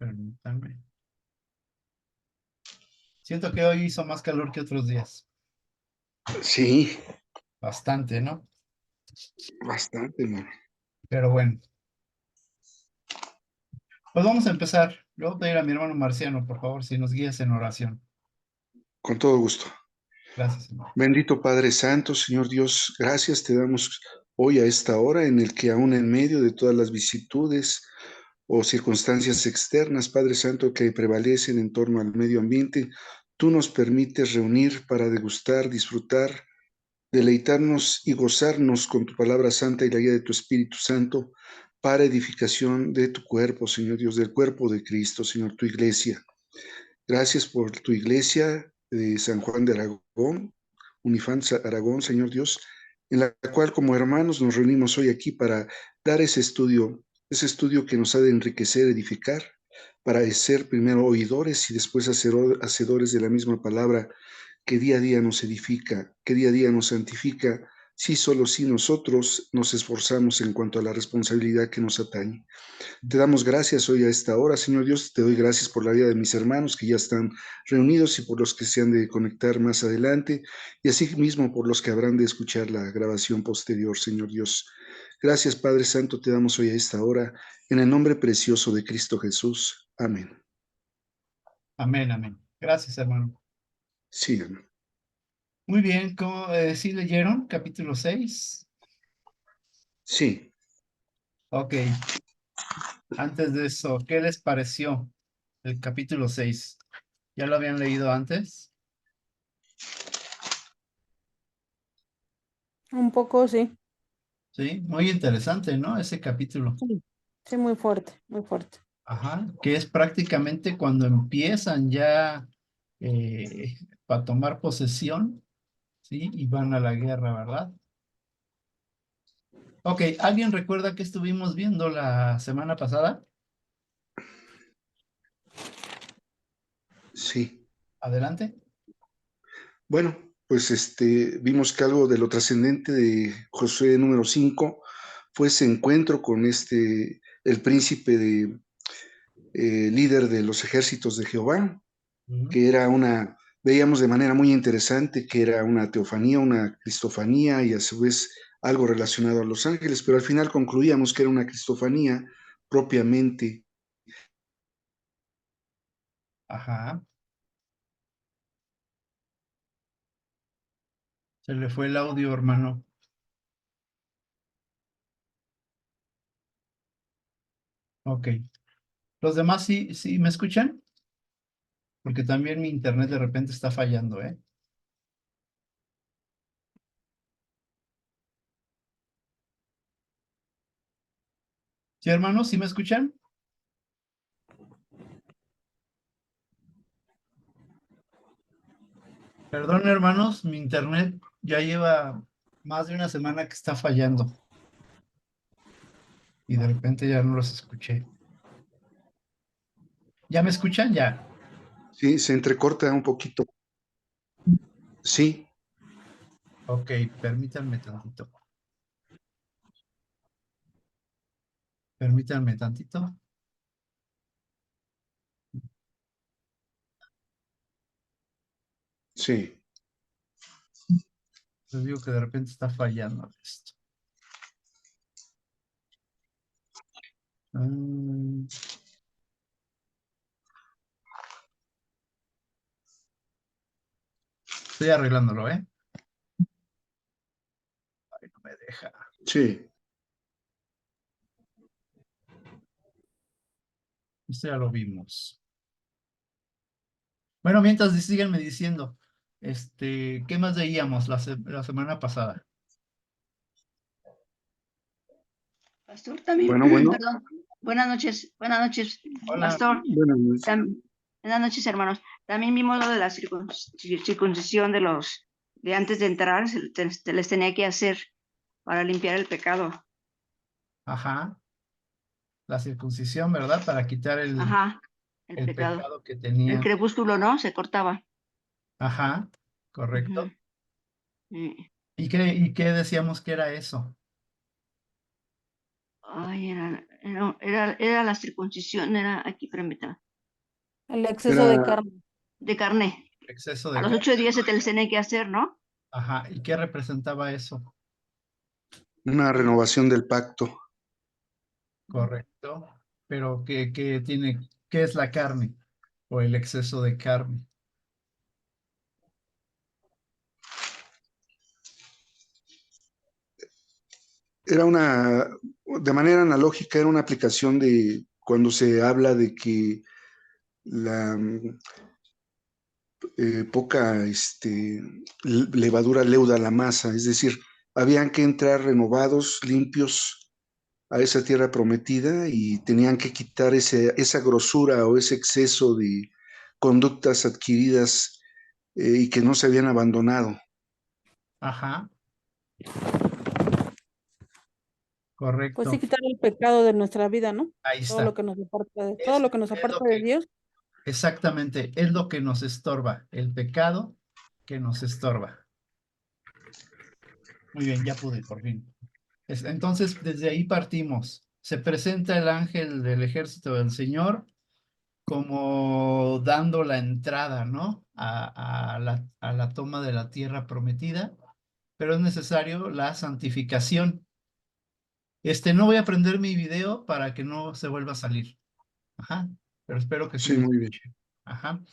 Permítanme. Siento que hoy hizo más calor que otros días. Sí, Bastante, ¿no? bastante, hermano. Pero bueno, pues vamos a empezar. Le voy a pedir a mi hermano Marciano, por favor, si nos guías en oración. Con todo gusto. Gracias, hermano. Bendito Padre Santo, Señor Dios, gracias te damos hoy a esta hora en el que aún en medio de todas las vicisitudes o circunstancias externas, Padre Santo, que prevalecen en torno al medio ambiente, tú nos permites reunir para degustar, disfrutar, deleitarnos y gozarnos con tu palabra santa y la guía de tu Espíritu Santo para edificación de tu cuerpo, Señor Dios, del cuerpo de Cristo, Señor, tu iglesia. Gracias por tu iglesia de San Juan de Aragón, Unifán Aragón, Señor Dios, en la cual como hermanos nos reunimos hoy aquí para dar ese estudio que nos ha de enriquecer, edificar, para ser primero oidores y después hacedores de la misma palabra que día a día nos edifica, que día a día nos santifica, si solo si nosotros nos esforzamos en cuanto a la responsabilidad que nos atañe. Te damos gracias hoy a esta hora, Señor Dios. Te doy gracias por la vida de mis hermanos que ya están reunidos y por los que se han de conectar más adelante y así mismo por los que habrán de escuchar la grabación posterior, Señor Dios. Gracias, Padre Santo, te damos hoy a esta hora en el nombre precioso de Cristo Jesús. Amén. Amén, amén. Gracias, hermano. Sí, hermano. Muy bien, ¿sí leyeron capítulo 6? Sí. Ok, antes de eso, ¿qué les pareció el capítulo 6? ¿Ya lo habían leído antes? Un poco, sí. Sí, muy interesante, ¿no? Ese capítulo. Sí, sí, muy fuerte, muy fuerte. Ajá, que es prácticamente cuando empiezan ya para tomar posesión, ¿sí? Y van a la guerra, ¿verdad? Ok, ¿alguien recuerda que estuvimos viendo la semana pasada? Sí. Adelante. Bueno, pues vimos que algo de lo trascendente de Josué número 5 fue ese encuentro con el príncipe de líder de los ejércitos de Jehová, Ujú. que era veíamos de manera muy interesante que era una teofanía, una cristofanía y a su vez algo relacionado a los ángeles, pero al final concluíamos que era una cristofanía propiamente. Ajá. Se le fue el audio, hermano. Ok. ¿Los demás sí me escuchan? Porque también mi internet de repente está fallando, ¿eh? ¿Sí, hermanos? ¿Sí me escuchan? Perdón, hermanos, mi internet ya lleva más de una semana que está fallando y de repente ya no los escuché. ¿Ya me escuchan? Ya. Sí, se entrecorta un poquito. Sí, Ok, permítanme tantito. Permítanme tantito. sí. Les digo que de repente está fallando esto. Mm, estoy arreglándolo, ¿eh? Ay, no me deja. Sí. Esto ya lo vimos. Bueno, mientras síganme diciendo, ¿qué más veíamos la semana pasada? Pastor, también, Bueno, perdón. Buenas noches, Hola. Pastor. buenas noches. Buenas noches, hermanos. También vimos lo de la circuncisión de antes de entrar, se les tenía que hacer para limpiar el pecado. Ajá, la circuncisión, ¿verdad? Para quitar Ajá, el el pecado. pecado que El tenían. crepúsculo, ¿no? Se cortaba. Ajá, Ujú. correcto. Sí. ¿Y qué decíamos que era eso? Ay, Era la circuncisión, era aquí, permítame, El exceso de Era carne. de carne. Exceso A de los carne. 8 días se te les tenía que hacer, ¿no? Ajá. ¿Y qué representaba eso? una renovación del pacto. Correcto. Pero ¿qué es la carne? O el exceso de carne. Era de manera analógica, era una aplicación de cuando se habla de que la poca levadura leuda la masa, es decir, habían que entrar renovados, limpios a esa tierra prometida y tenían que quitar esa grosura o ese exceso de conductas adquiridas y que no se habían abandonado. Ajá. Pues sí, Correcto. quitar el pecado de nuestra vida, ¿no? Ahí Todo lo está. que nos aparta todo Es, lo que nos es lo aparta de que, Dios. exactamente, es lo que nos estorba, el pecado que nos estorba. Muy bien, ya pude, por fin. Entonces, desde ahí partimos. Se presenta el ángel del ejército del Señor como dando la entrada, ¿no? A la toma de la tierra prometida, pero es necesario la santificación. No voy a prender mi video para que no se vuelva a salir. Ajá, pero espero que sí Sí, me muy bien. escuche. Ajá.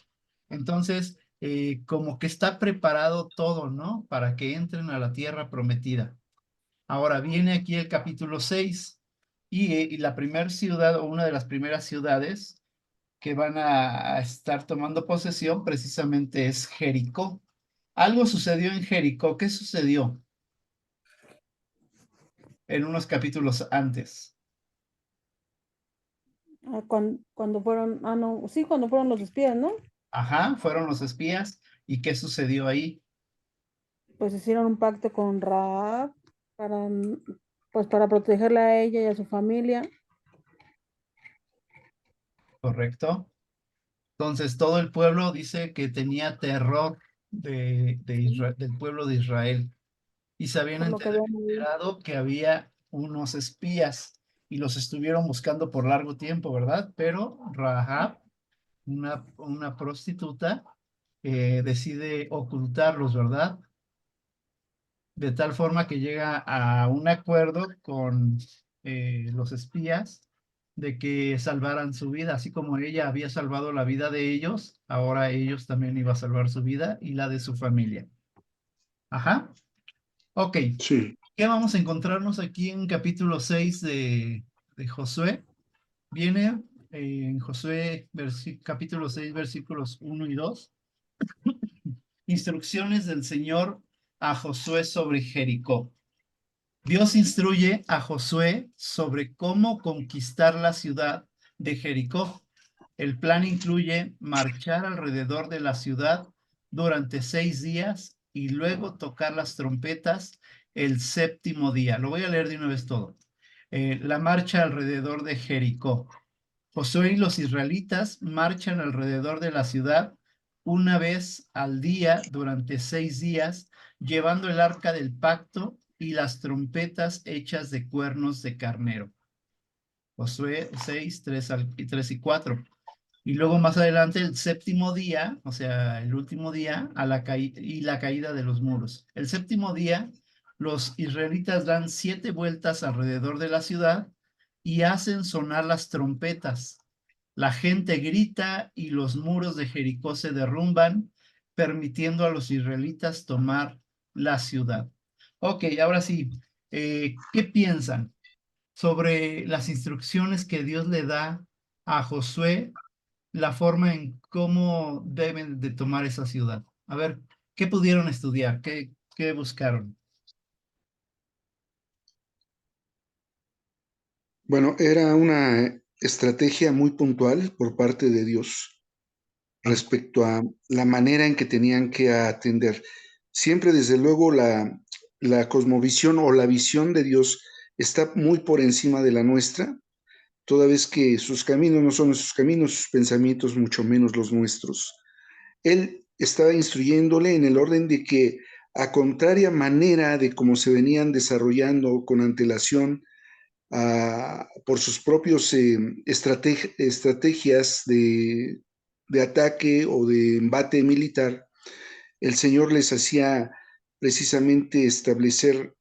Entonces, como que está preparado todo, ¿no? Para que entren a la tierra prometida. Ahora viene aquí el capítulo 6 y la primera ciudad o una de las primeras ciudades que van a estar tomando posesión precisamente es Jericó. Algo sucedió en Jericó. ¿Qué sucedió en unos capítulos antes? Cuando fueron, no, sí, cuando fueron los espías, ¿no? Ajá, fueron los espías. ¿Y qué sucedió ahí? Pues hicieron un pacto con Raab para, pues para protegerla a ella y a su familia. ¿Correcto? Entonces, todo el pueblo dice que tenía terror del pueblo de Israel y se habían Por lo que habían oído. enterado que había unos espías y los estuvieron buscando por largo tiempo, ¿verdad? Pero Rahab, una prostituta, decide ocultarlos, ¿verdad? De tal forma que llega a un acuerdo con los espías de que salvaran su vida, así como ella había salvado la vida de ellos, ahora ellos también iban a salvar su vida y la de su familia. Ajá. Ok. Sí. ¿Qué vamos a encontrarnos aquí en capítulo 6 de Josué? Viene en Josué capítulo 6 versículos 1 y 2. Instrucciones del Señor a Josué sobre Jericó. Dios instruye a Josué sobre cómo conquistar la ciudad de Jericó. El plan incluye marchar alrededor de la ciudad durante 6 días y luego tocar las trompetas el séptimo día. Lo voy a leer de una vez todo. La marcha alrededor de Jericó. Josué y los israelitas marchan alrededor de la ciudad una vez al día durante 6 días, llevando el arca del pacto y las trompetas hechas de cuernos de carnero. Josué 6, 3 y 4. Y luego más adelante, el séptimo día, o sea, el último día, y la caída de los muros. El séptimo día, los israelitas dan 7 vueltas alrededor de la ciudad y hacen sonar las trompetas. La gente grita y los muros de Jericó se derrumban, permitiendo a los israelitas tomar la ciudad. Ok, ahora sí, ¿qué piensan sobre las instrucciones que Dios le da a Josué, la forma en cómo deben de tomar esa ciudad? A ver, ¿qué pudieron estudiar? ¿Qué buscaron? Bueno, era una estrategia muy puntual por parte de Dios respecto a la manera en que tenían que atender. Siempre, desde luego, la cosmovisión o la visión de Dios está muy por encima de la nuestra, toda vez que sus caminos no son nuestros caminos, sus pensamientos mucho menos los nuestros. Él estaba instruyéndole en el orden de que, a contraria manera de cómo se venían desarrollando con antelación por sus propios estrategias de ataque o de embate militar, el Señor les hacía precisamente establecer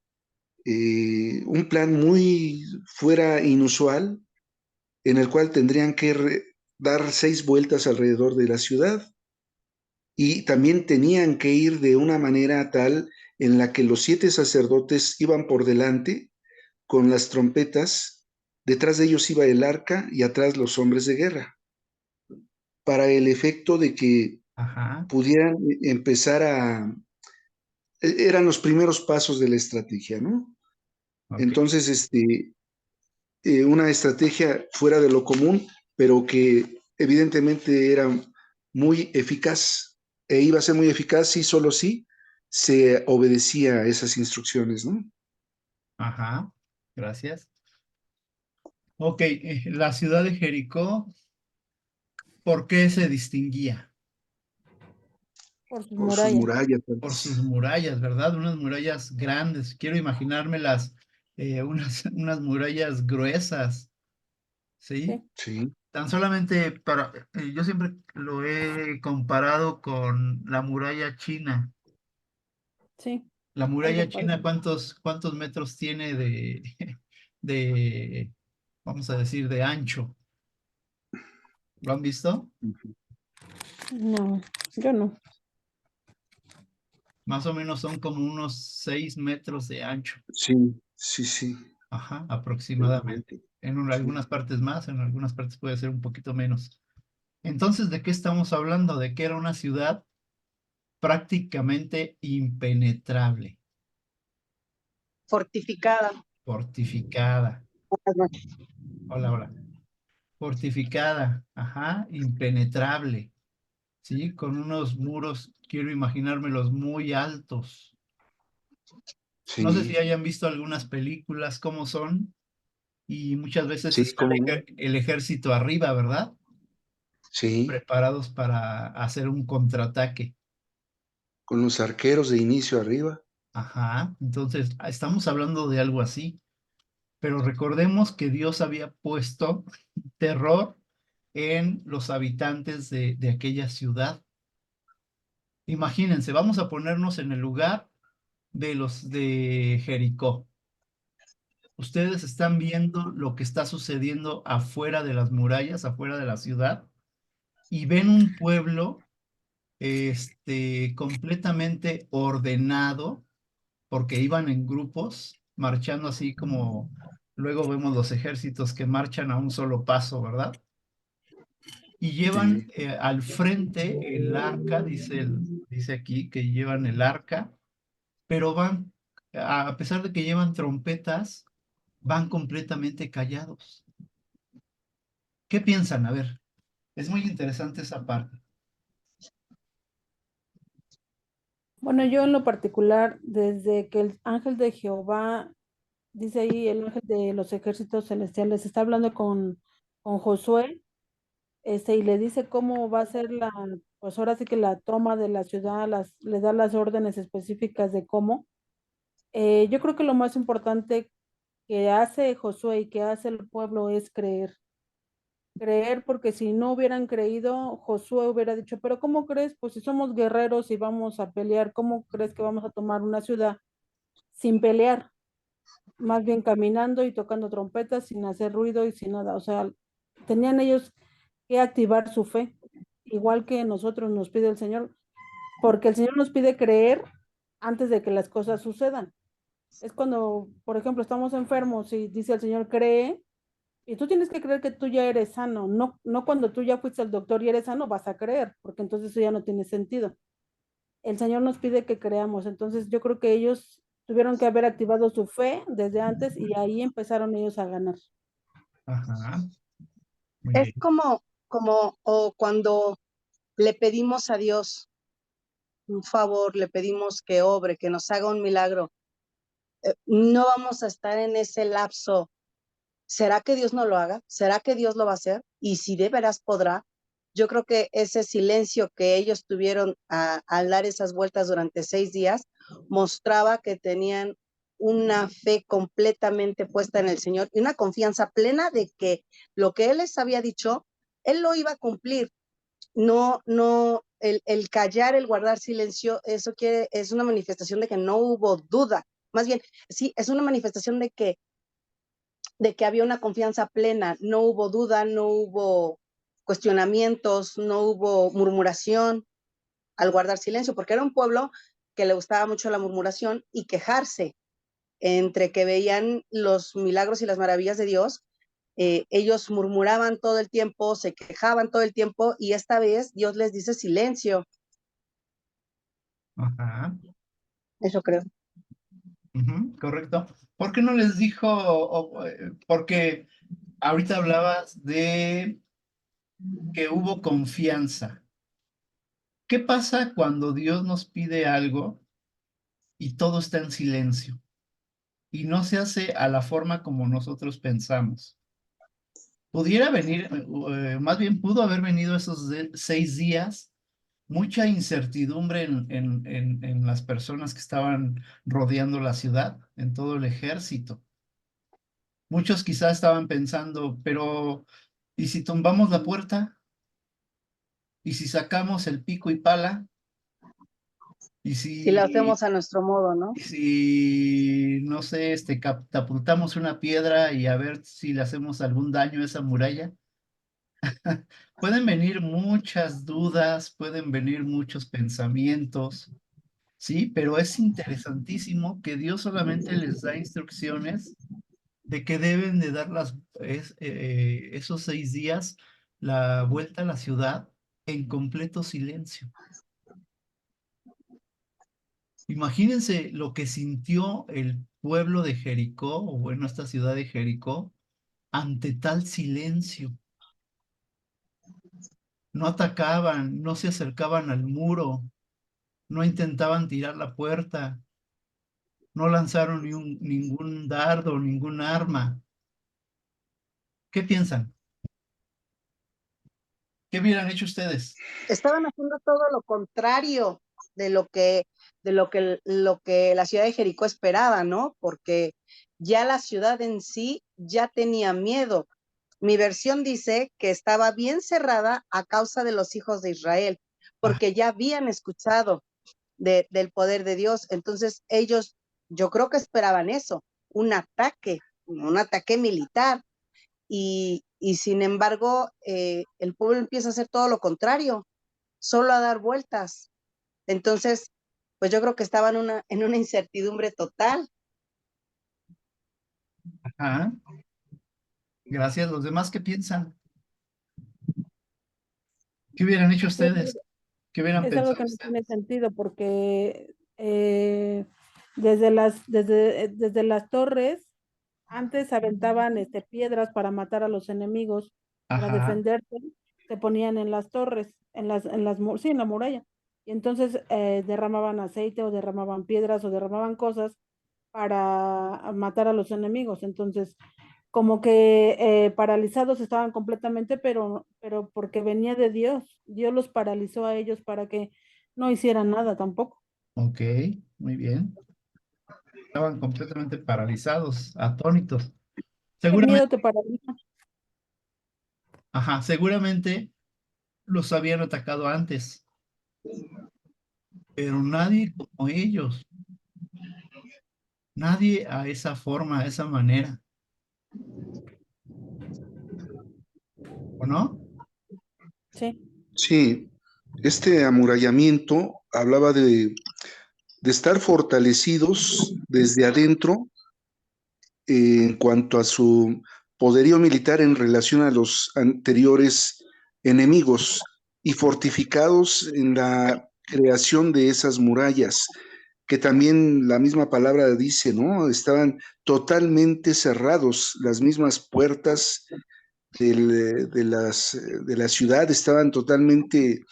un plan muy fuera inusual, en el cual tendrían que dar 6 vueltas alrededor de la ciudad, y también tenían que ir de una manera tal en la que los 7 sacerdotes iban por delante con las trompetas, detrás de ellos iba el arca y atrás los hombres de guerra, para el efecto de que Ajá, pudieran empezar eran los primeros pasos de la estrategia, ¿no? ok. Entonces, una estrategia fuera de lo común, pero que evidentemente era muy eficaz, e iba a ser muy eficaz si solo sí se obedecía a esas instrucciones, ¿no? Ajá, gracias. Ok, la ciudad de Jericó, ¿por qué se distinguía? Por sus Por sus murallas. murallas. Por sus murallas, ¿verdad? Unas murallas grandes. Quiero imaginármelas, unas murallas gruesas, ¿sí? Sí, Sí, Tan solamente para, yo siempre lo he comparado con la muralla china. sí, La muralla algo china, parecido. ¿cuántos metros tiene de, vamos a decir, de ancho? ¿Lo han visto? ujú. No, yo no. Más o menos son como unos 6 metros de ancho. Sí, sí, sí, Ajá, aproximadamente. seguramente. Algunas Sí, partes más, en algunas partes puede ser un poquito menos. Entonces, ¿de qué estamos hablando? De que era una ciudad prácticamente impenetrable, Fortificada. fortificada. Buenas noches. Hola, hola. Fortificada, ajá, impenetrable, ¿sí? Con unos muros, quiero imaginármelos muy altos. No sé si sí, hayan visto algunas películas, cómo son, y muchas veces sí, está cómo no. el ejército arriba, ¿verdad? Sí, Preparados para hacer un contraataque. con los arqueros de inicio arriba. Ajá, entonces estamos hablando de algo así, pero recordemos que Dios había puesto terror en los habitantes de aquella ciudad. Imagínense, vamos a ponernos en el lugar de los de Jericó. Ustedes están viendo lo que está sucediendo afuera de las murallas, afuera de la ciudad, y ven un pueblo, completamente ordenado, porque iban en grupos, marchando así como luego vemos los ejércitos que marchan a un solo paso, ¿verdad? Y llevan Sí, al frente el arca, dice aquí que llevan el arca, pero van, a pesar de que llevan trompetas, van completamente callados. ¿Qué piensan? A ver, es muy interesante esa parte. Bueno, yo en lo particular, desde que el ángel de Jehová, dice ahí el ángel de los ejércitos celestiales, está hablando con Josué, y le dice cómo va a ser pues ahora sí que la toma de la ciudad, le da las órdenes específicas de cómo. Yo creo que lo más importante que hace Josué y que hace el pueblo es creer. Creer, porque si no hubieran creído, Josué hubiera dicho, pero ¿cómo crees? Pues si somos guerreros y vamos a pelear, ¿cómo crees que vamos a tomar una ciudad sin pelear? Más bien caminando y tocando trompetas, sin hacer ruido y sin nada. O sea, tenían ellos que activar su fe, igual que nosotros nos pide el Señor, porque el Señor nos pide creer antes de que las cosas sucedan. Es cuando, por ejemplo, estamos enfermos y dice el Señor, cree, y tú tienes que creer que tú ya eres sano, no cuando tú ya fuiste al doctor y eres sano vas a creer, porque entonces eso ya no tiene sentido. El Señor nos pide que creamos, entonces yo creo que ellos tuvieron que haber activado su fe desde antes y ahí empezaron ellos a ganar. Ajá, muy Es bien. como o cuando le pedimos a Dios un favor, le pedimos que obre, que nos haga un milagro. No vamos a estar en ese lapso. ¿Será que Dios no lo haga? ¿Será que Dios lo va a hacer? Y si de veras podrá, yo creo que ese silencio que ellos tuvieron al dar esas vueltas durante 6 días mostraba que tenían una fe completamente puesta en el Señor y una confianza plena de que lo que Él les había dicho, Él lo iba a cumplir. No, el callar, el guardar silencio, eso es una manifestación de que no hubo duda. Más bien, sí, es una manifestación de que había una confianza plena, no hubo duda, no hubo cuestionamientos, no hubo murmuración al guardar silencio, porque era un pueblo que le gustaba mucho la murmuración y quejarse. Entre que veían los milagros y las maravillas de Dios, ellos murmuraban todo el tiempo, se quejaban todo el tiempo, y esta vez Dios les dice silencio. Ajá. Eso creo. Correcto. ¿Por qué no les dijo? Porque ahorita hablabas de que hubo confianza. ¿Qué pasa cuando Dios nos pide algo y todo está en silencio y no se hace a la forma como nosotros pensamos? Pudiera venir, más bien pudo haber venido esos 6 días, mucha incertidumbre en las personas que estaban rodeando la ciudad, en todo el ejército. Muchos quizás estaban pensando, pero ¿y si tumbamos la puerta? ¿Y si sacamos el pico y pala? ¿Y Si lo hacemos a nuestro modo, ¿no? si no sé, catapultamos una piedra y a ver si le hacemos algún daño a esa muralla? Pueden venir muchas dudas, pueden venir muchos pensamientos, ¿sí? Pero es interesantísimo que Dios solamente les da instrucciones de que deben de dar esos 6 días la vuelta a la ciudad en completo silencio. Imagínense lo que sintió el pueblo de Jericó, o bueno, esta ciudad de Jericó, ante tal silencio. No atacaban, no se acercaban al muro, no intentaban tirar la puerta, no lanzaron ningún dardo, ningún arma. ¿Qué piensan? ¿Qué hubieran hecho ustedes? Estaban haciendo todo lo contrario de lo que la ciudad de Jericó esperaba, ¿no? Porque ya la ciudad en sí ya tenía miedo. Mi versión dice que estaba bien cerrada a causa de los hijos de Israel, porque ya habían escuchado del poder de Dios. Entonces ellos, yo creo que esperaban eso, un ataque militar. Y sin embargo, el pueblo empieza a hacer todo lo contrario, solo a dar vueltas. Entonces, pues yo creo que estaban en una incertidumbre total. Ajá. Gracias. ¿Los demás qué piensan? ¿Qué hubieran hecho ustedes? ¿Qué hubieran Es algo pensado que no ustedes? tiene sentido porque desde las torres antes aventaban piedras para matar a los enemigos, para Ajá. defenderse, se ponían en las torres, sí, en la muralla. Y entonces derramaban aceite o derramaban piedras o derramaban cosas para matar a los enemigos. Entonces, como que paralizados estaban completamente, pero porque venía de Dios. Dios los paralizó a ellos para que no hicieran nada tampoco. Ok, muy bien. Estaban completamente paralizados, atónitos. El Seguramente, miedo te paraliza. ajá, seguramente los habían atacado antes, pero nadie como ellos, nadie a esa forma, a esa manera, ¿o no? Sí. Sí, este amurallamiento hablaba de estar fortalecidos desde adentro en cuanto a su poderío militar en relación a los anteriores enemigos y fortificados en la creación de esas murallas, que también la misma palabra dice, ¿no? Estaban totalmente cerrados, las mismas puertas de la ciudad estaban totalmente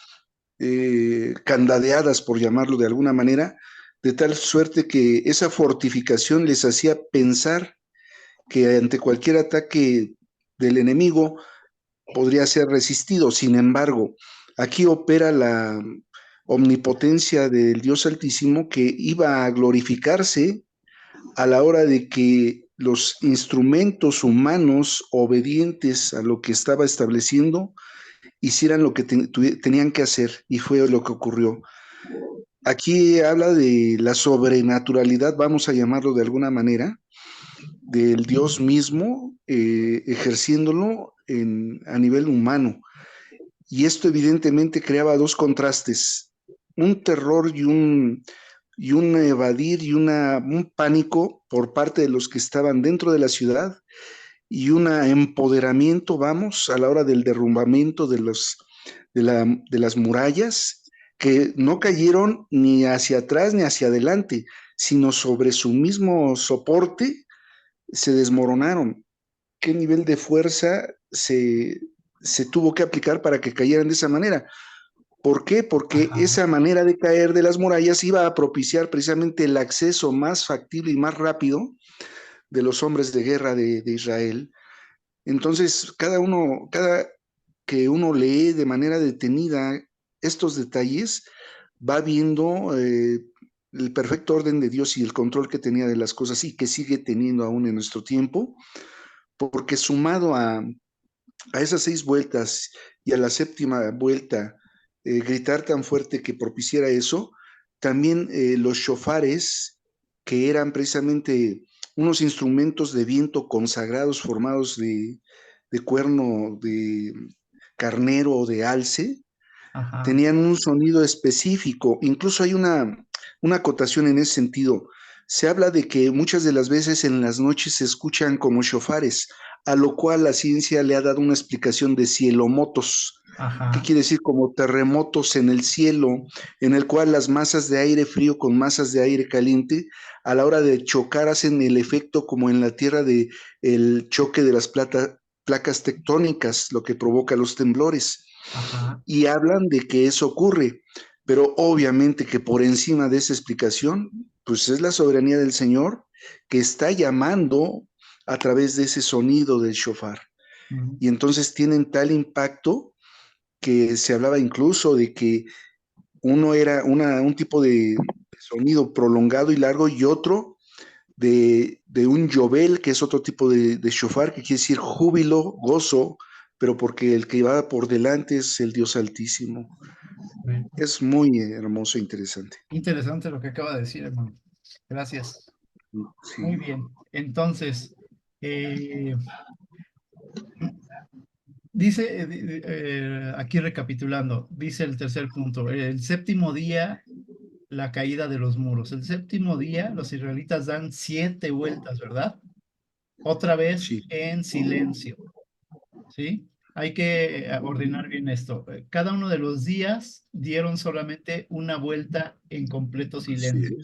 candadeadas, por llamarlo de alguna manera, de tal suerte que esa fortificación les hacía pensar que ante cualquier ataque del enemigo podría ser resistido. Sin embargo, aquí opera la omnipotencia del Dios Altísimo, que iba a glorificarse a la hora de que los instrumentos humanos obedientes a lo que estaba estableciendo hicieran lo que tenían que hacer, y fue lo que ocurrió. Aquí habla de la sobrenaturalidad, vamos a llamarlo de alguna manera, del Dios mismo ejerciéndolo a nivel humano. Y esto evidentemente creaba dos contrastes, un terror y un evadir y un pánico por parte de los que estaban dentro de la ciudad, y un empoderamiento, vamos, a la hora del derrumbamiento de las murallas, que no cayeron ni hacia atrás ni hacia adelante, sino sobre su mismo soporte se desmoronaron. ¿Qué nivel de fuerza se tuvo que aplicar para que cayeran de esa manera? ¿Por qué? Porque esa manera de caer de las murallas iba a propiciar precisamente el acceso más factible y más rápido de los hombres de guerra de Israel. Entonces, cada que uno lee de manera detenida estos detalles, va viendo el perfecto orden de Dios y el control que tenía de las cosas y que sigue teniendo aún en nuestro tiempo, porque sumado a esas 6 vueltas y a la 7ª vuelta, gritar tan fuerte que propiciara eso, también los shofares, que eran precisamente unos instrumentos de viento consagrados formados de cuerno de carnero o de alce, tenían un sonido específico. Incluso hay una acotación en ese sentido. Se habla de que muchas de las veces en las noches se escuchan como shofares, a lo cual la ciencia le ha dado una explicación de cielomotos. ¿Qué quiere decir? Como terremotos en el cielo, en el cual las masas de aire frío con masas de aire caliente, a la hora de chocar, hacen el efecto como en la Tierra de el choque de las placas tectónicas, lo que provoca los temblores. Y hablan de que eso ocurre, pero obviamente que por encima de esa explicación, pues es la soberanía del Señor que está llamando a través de ese sonido del shofar. Y entonces tienen tal impacto que se hablaba incluso de que uno era un tipo de sonido prolongado y largo, y otro de un yobel, que es otro tipo de shofar, que quiere decir júbilo, gozo, pero porque el que va por delante es el Dios Altísimo. Es muy hermoso e interesante. Interesante lo que acaba de decir, hermano. Gracias. Sí. Muy bien. Entonces, dice, aquí recapitulando, dice el tercer punto, el 7º día, la caída de los muros. El 7º día, los israelitas dan 7 vueltas, ¿verdad? Otra vez Sí. en silencio, ¿sí? Hay que ordenar bien esto. Cada uno de los días dieron solamente una vuelta en completo silencio.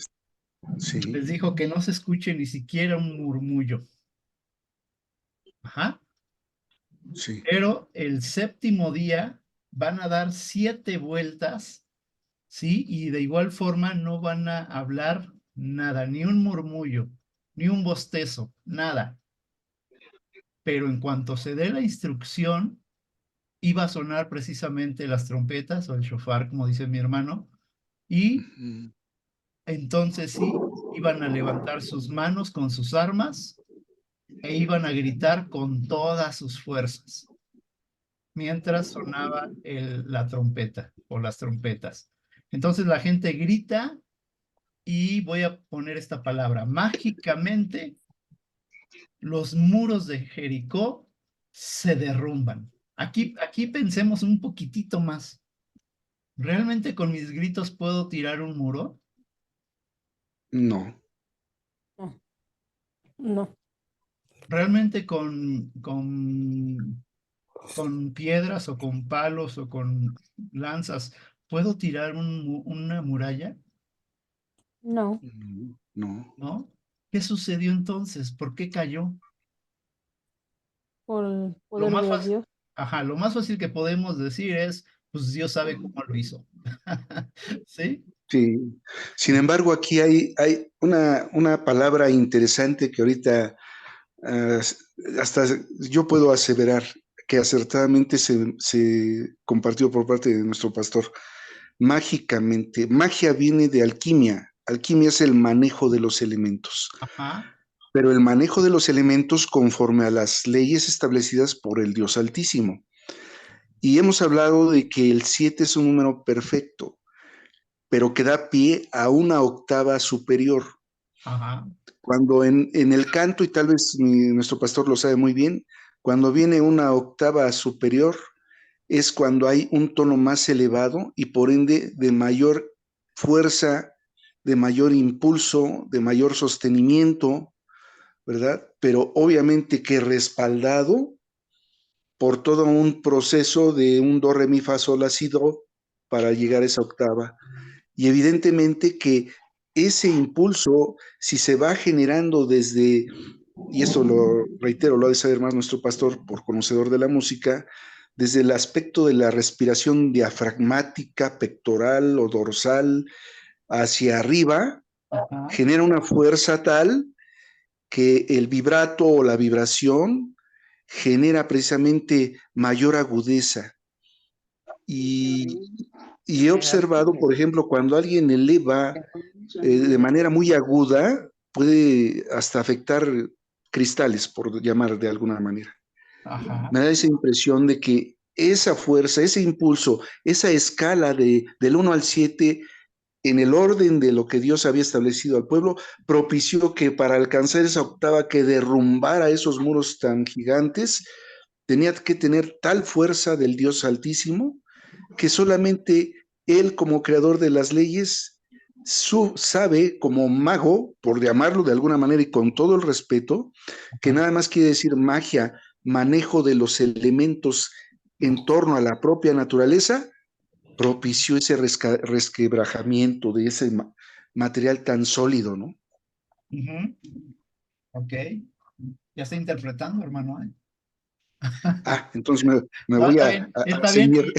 Sí. Les dijo que no se escuche ni siquiera un murmullo. Ajá. Sí. Pero el 7º día van a dar 7 vueltas, ¿sí? Y de igual forma no van a hablar nada, ni un murmullo, ni un bostezo, nada. Pero en cuanto se dé la instrucción, iba a sonar precisamente las trompetas o el shofar, como dice mi hermano, y entonces sí, iban a levantar sus manos con sus armas e iban a gritar con todas sus fuerzas, mientras sonaba la trompeta o las trompetas. Entonces la gente grita y voy a poner esta palabra, mágicamente los muros de Jericó se derrumban. Aquí pensemos un poquitito más. ¿Realmente con mis gritos puedo tirar un muro? No. No. ¿Realmente con piedras o con palos o con lanzas puedo tirar una muralla? No. No. ¿No? ¿Qué sucedió entonces? ¿Por qué cayó? Por el Lo poder más de fácil, Dios. lo más fácil que podemos decir es, pues Dios sabe cómo lo hizo. ¿Sí? Sí. Sin embargo, aquí hay una palabra interesante que ahorita hasta yo puedo aseverar que acertadamente se compartió por parte de nuestro pastor. Mágicamente, magia viene de alquimia, alquimia es el manejo de los elementos, Ajá. pero el manejo de los elementos conforme a las leyes establecidas por el Dios Altísimo. Y hemos hablado de que el 7 es un número perfecto, pero que da pie a una octava superior. Ajá. Cuando en el canto, y tal vez nuestro pastor lo sabe muy bien, cuando viene una octava superior, es cuando hay un tono más elevado y por ende de mayor fuerza, de mayor impulso, de mayor sostenimiento, ¿verdad? Pero obviamente que respaldado por todo un proceso de un do, re, mi, fa, sol, la, si, do para llegar a esa octava. Y evidentemente que ese impulso, si se va generando desde, y esto lo reitero, lo ha de saber más nuestro pastor por conocedor de la música, desde el aspecto de la respiración diafragmática, pectoral o dorsal hacia arriba, Ajá. genera una fuerza tal que el vibrato o la vibración genera precisamente mayor agudeza. Y he observado, por ejemplo, cuando alguien eleva de manera muy aguda, puede hasta afectar cristales, por llamar de alguna manera. Ajá. Me da esa impresión de que esa fuerza, ese impulso, esa escala del 1 al 7, en el orden de lo que Dios había establecido al pueblo, propició que para alcanzar esa octava que derrumbara esos muros tan gigantes, tenía que tener tal fuerza del Dios Altísimo que solamente Él, como creador de las leyes, sabe, como mago, por llamarlo de alguna manera y con todo el respeto, que nada más quiere decir magia, manejo de los elementos en torno a la propia naturaleza, propició ese resquebrajamiento de ese material tan sólido, ¿no? Ujú. Ok. Ya está interpretando, hermano. Entonces me No, voy está a bien, está bien. ceñir,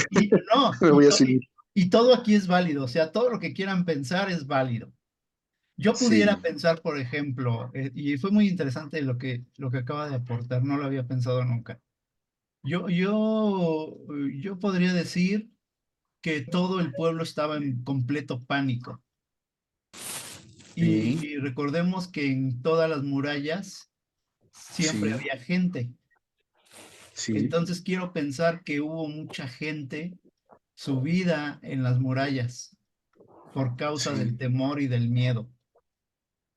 No, me voy a ceñir. y todo aquí es válido, o sea, todo lo que quieran pensar es válido. Yo pudiera Sí, pensar, por ejemplo, y fue muy interesante lo que acaba de aportar, no lo había pensado nunca. Yo podría decir que todo el pueblo estaba en completo pánico. sí, Y recordemos que en todas las murallas siempre sí, había gente. sí, Entonces quiero pensar que hubo mucha gente subida en las murallas por causa del sí, temor y del miedo.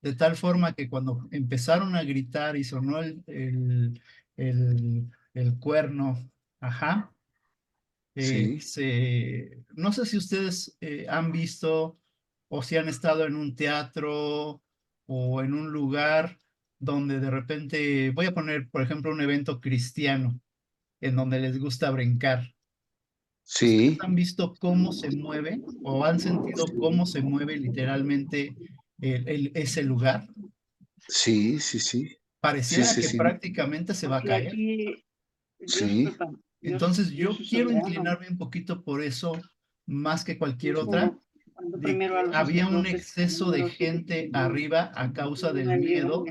De tal forma que cuando empezaron a gritar y sonó el cuerno, ajá, sí, no sé si ustedes han visto o si han estado en un teatro o en un lugar donde de repente, voy a poner, por ejemplo, un evento cristiano en donde les gusta brincar. ¿Ustedes sí, han visto cómo se mueve o han sentido cómo se mueve literalmente ese lugar? sí, sí, sí, sí, Pareciera sí, que sí, prácticamente se va a Porque caer. aquí sí, Entonces Dios yo es quiero soberano. inclinarme un poquito por eso más que cualquier Es otra, cuando de primero a que los había un sacerdotes, el exceso de número 7 gente arriba a causa del miedo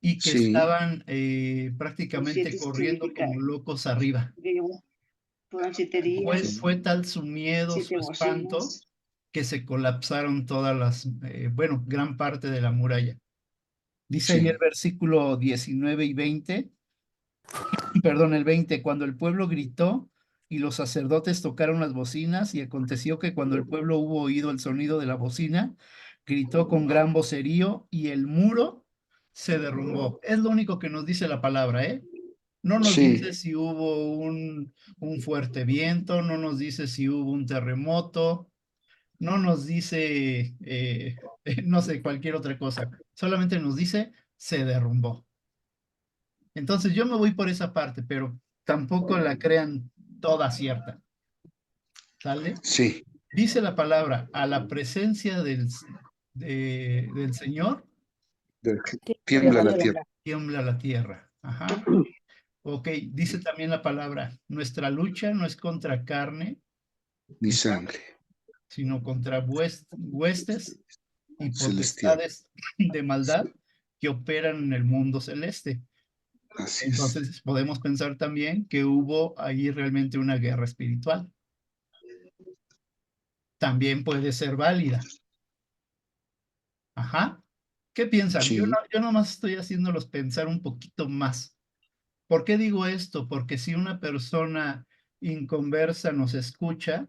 y que sí, estaban el prácticamente 7 corriendo significa como locos arriba. que fueron 7 ok, días, Fue tal su miedo, su 7 espanto, bocinas. que se colapsaron todas bueno, gran parte de la muralla. Dice ahí el sí, versículo 19 y 20, perdón, el 20, cuando el pueblo gritó y los sacerdotes tocaron las bocinas, y aconteció que cuando el pueblo hubo oído el sonido de la bocina, gritó con gran vocerío y el muro se derrumbó. Es lo único que nos dice la palabra, ¿eh? No nos sí, dice si hubo un fuerte viento, no nos dice si hubo un terremoto, no nos dice, no sé, cualquier otra cosa. Solamente nos dice, se derrumbó. Entonces yo me voy por esa parte, pero tampoco la crean toda cierta, ¿sale? sí, Dice la palabra, a la presencia del Señor, de- De tiembla la la tierra. tierra, tiembla la tierra. Ajá. Ok, dice también la palabra, nuestra lucha no es contra carne, ni sangre sino contra huestes y celestial, potestades de maldad que operan en el mundo celeste. así es, Entonces podemos pensar también que hubo ahí realmente una guerra espiritual. También puede ser válida. Ajá. ¿Qué piensan? Sí, Yo nomás estoy haciéndolos pensar un poquito más. ¿Por qué digo esto? Porque si una persona inconversa nos escucha,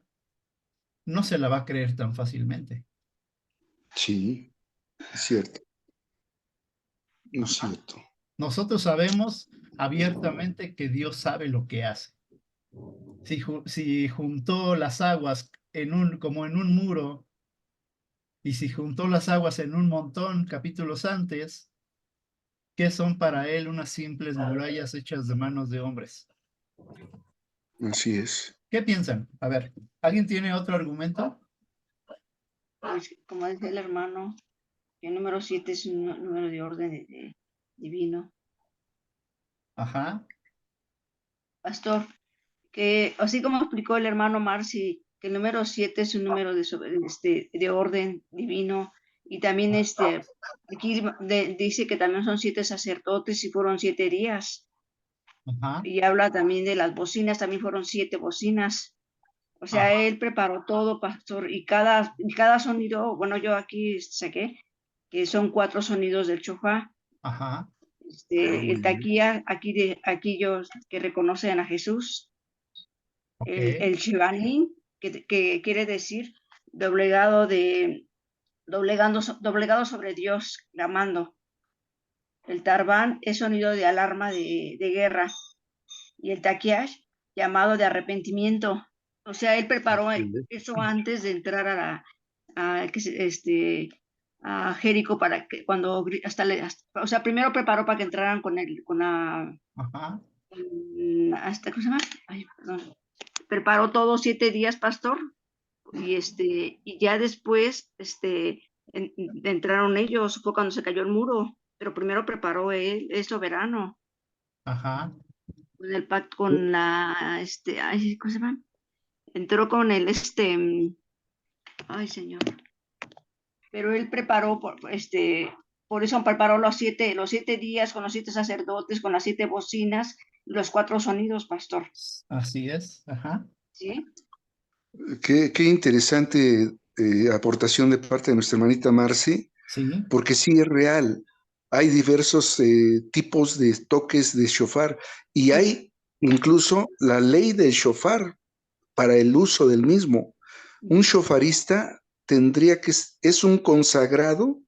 no se la va a creer tan fácilmente. sí, es cierto, es Ajá. cierto. Nosotros sabemos abiertamente que Dios sabe lo que hace. Si juntó las aguas como en un muro, y si juntó las aguas en un montón capítulos antes, ¿qué son para él unas simples murallas hechas de manos de hombres? Así es. ¿Qué piensan? A ver, ¿alguien tiene otro argumento? Pues, como decía el hermano, el número 7 es un número de orden divino. Ajá, Pastor, que así como explicó el hermano Marci, que el número 7 es un número de orden divino, y también aquí dice que también son 7 sacerdotes y fueron 7 días, ajá, y habla también de las bocinas, también fueron 7 bocinas. O sea, ajá, él preparó todo, pastor, y cada sonido, bueno, yo aquí saqué que son 4 sonidos del chofá. ajá, Muy El bien. taquía, aquí ellos que reconocen a Jesús, ok, el Shivanin, que quiere decir doblegado sobre Dios, clamando. El Tarbán es sonido de alarma de guerra, y el Takiash, llamado de arrepentimiento. O sea, él preparó Excelente. eso antes de entrar a Jericó para que cuando o sea, primero preparó para que entraran ajá, ¿cómo se llama? Ay, perdón. Preparó todo 7 días, pastor, y ya después, entraron ellos, fue cuando se cayó el muro, pero primero preparó él, es soberano, ajá, con el pacto, con ay, ¿cómo se llama? Entró con ay, señor, pero él preparó, por eso preparó los 7 días con los 7 sacerdotes, con las 7 bocinas y los 4 sonidos, pastor, así es, ajá, ¿sí? Qué interesante aportación de parte de nuestra hermanita Marci, sí, porque sí es real. Hay diversos tipos de toques de shofar y hay incluso la ley del shofar para el uso del mismo. Un shofarista tendría es un consagrado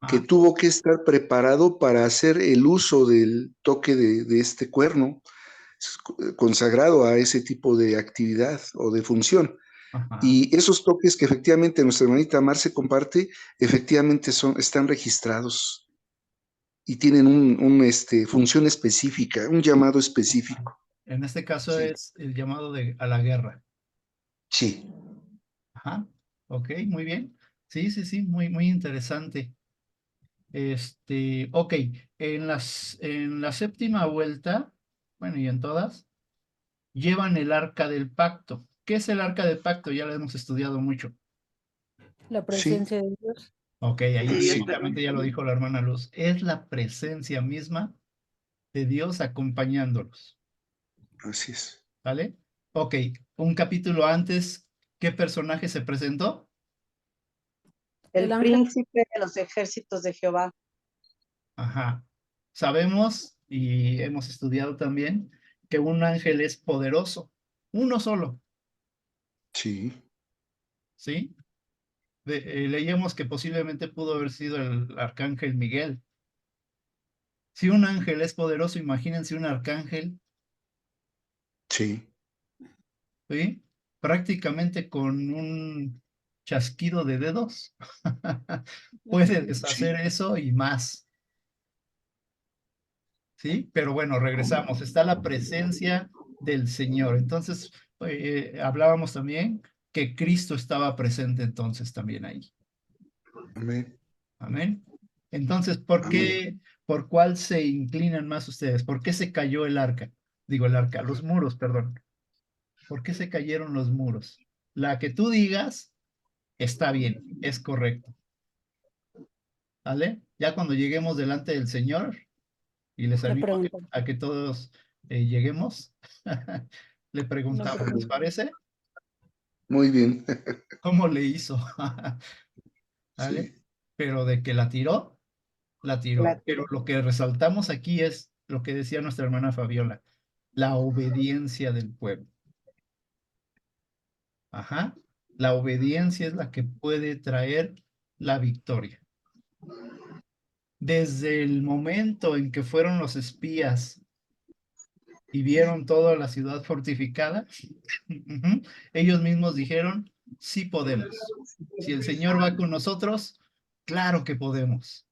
que ajá, tuvo que estar preparado para hacer el uso del toque de este cuerno, consagrado a ese tipo de actividad o de función. ajá. Y esos toques que efectivamente nuestra hermanita Marce comparte, efectivamente están registrados y tienen función específica, un llamado específico. En este caso Sí, es el llamado a la guerra. sí, Ajá, ok, muy bien. Sí, sí, sí, muy, muy interesante. Ok, en la séptima vuelta, bueno, y en todas, llevan el arca del pacto. ¿Qué es el arca del pacto? Ya lo hemos estudiado mucho. La sí, presencia de Dios. Ok, ahí De Dios, sí, directamente perdón. ya lo dijo la hermana Luz. Es la presencia misma de Dios acompañándolos. así es. ¿Vale? Ok, un capítulo antes, ¿qué personaje se presentó? El El ángel, príncipe de los ejércitos de Jehová. Ajá. Sabemos y hemos estudiado también que un ángel es poderoso, uno solo, Sí, ¿sí? Leíamos que posiblemente pudo haber sido el arcángel Miguel. Si un ángel es poderoso, imagínense un arcángel, sí, ¿sí? Prácticamente con un chasquido de dedos puede sí. deshacer eso y más, ¿sí? Pero bueno, regresamos. Está la presencia del Señor. Entonces, hablábamos también que Cristo estaba presente entonces también ahí. Amén, Amén. Entonces, amén. por cuál se inclinan más ustedes? ¿Por qué se cayó el arca? Digo, el arca, los muros, perdón. ¿Por qué se cayeron los muros? La que tú digas está bien, es correcto. ¿Vale? Ya cuando lleguemos delante del Señor, y les le animo pregunto. a que todos lleguemos, le Le preguntamos, ¿les pregunto. parece? Muy bien, ¿Cómo le hizo? ¿Vale? sí. pero de que la tiró, la tiró. La Pero tiró. lo que resaltamos aquí es lo que decía nuestra hermana Fabiola, la obediencia del pueblo. Ajá. La obediencia es la que puede traer la victoria. Desde el momento en que fueron los espías y vieron toda la ciudad fortificada, ellos mismos dijeron, sí podemos. Si el Señor va con nosotros, claro que podemos.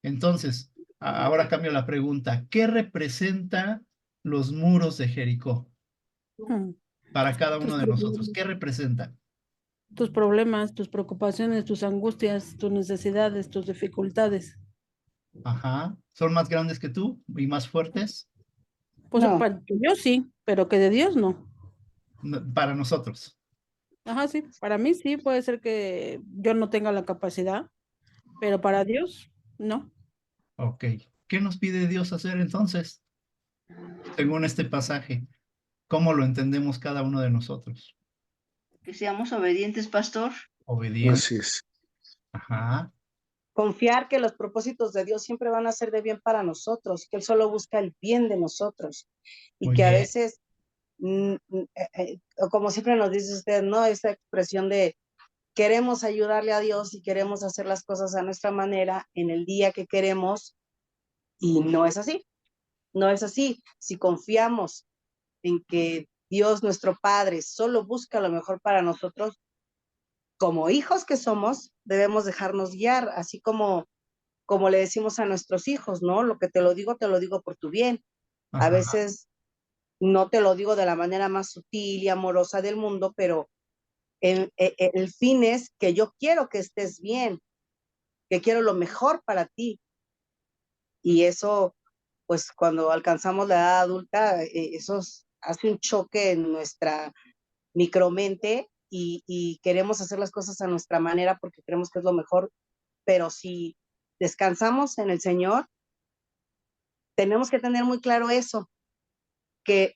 Entonces, ahora cambio la pregunta. ¿Qué representa los muros de Jericó Mm. para cada Tus uno de nosotros? problemas, ¿Qué representa? tus problemas, tus preocupaciones, tus angustias, tus necesidades, tus dificultades. Ajá. ¿Son más grandes que tú y más fuertes? Pues No, para yo sí, pero que de Dios no. Para nosotros. Ajá, sí, para mí sí, puede ser que yo no tenga la capacidad, pero para Dios no. Ok. ¿Qué nos pide Dios hacer entonces, según este pasaje? ¿Cómo lo entendemos cada uno de nosotros? Que seamos obedientes, pastor. Obediente. Así es. Ajá. confiar que los propósitos de Dios siempre van a ser de bien para nosotros, que Él solo busca el bien de nosotros y Muy que a bien. veces, o como siempre nos dice usted, ¿no? Esa expresión de queremos ayudarle a Dios y queremos hacer las cosas a nuestra manera en el día que queremos y no es así, no es así. Si confiamos en que Dios, nuestro Padre, solo busca lo mejor para nosotros, como hijos que somos, debemos dejarnos guiar, así como le decimos a nuestros hijos, ¿no? Lo que te lo digo por tu bien. A Ajá. veces no te lo digo de la manera más sutil y amorosa del mundo, pero el fin es que yo quiero que estés bien, que quiero lo mejor para ti. Y eso, pues cuando alcanzamos la edad adulta, eso hace un choque en nuestra micromente y queremos hacer las cosas a nuestra manera porque creemos que es lo mejor, pero si descansamos en el Señor, tenemos que tener muy claro eso, que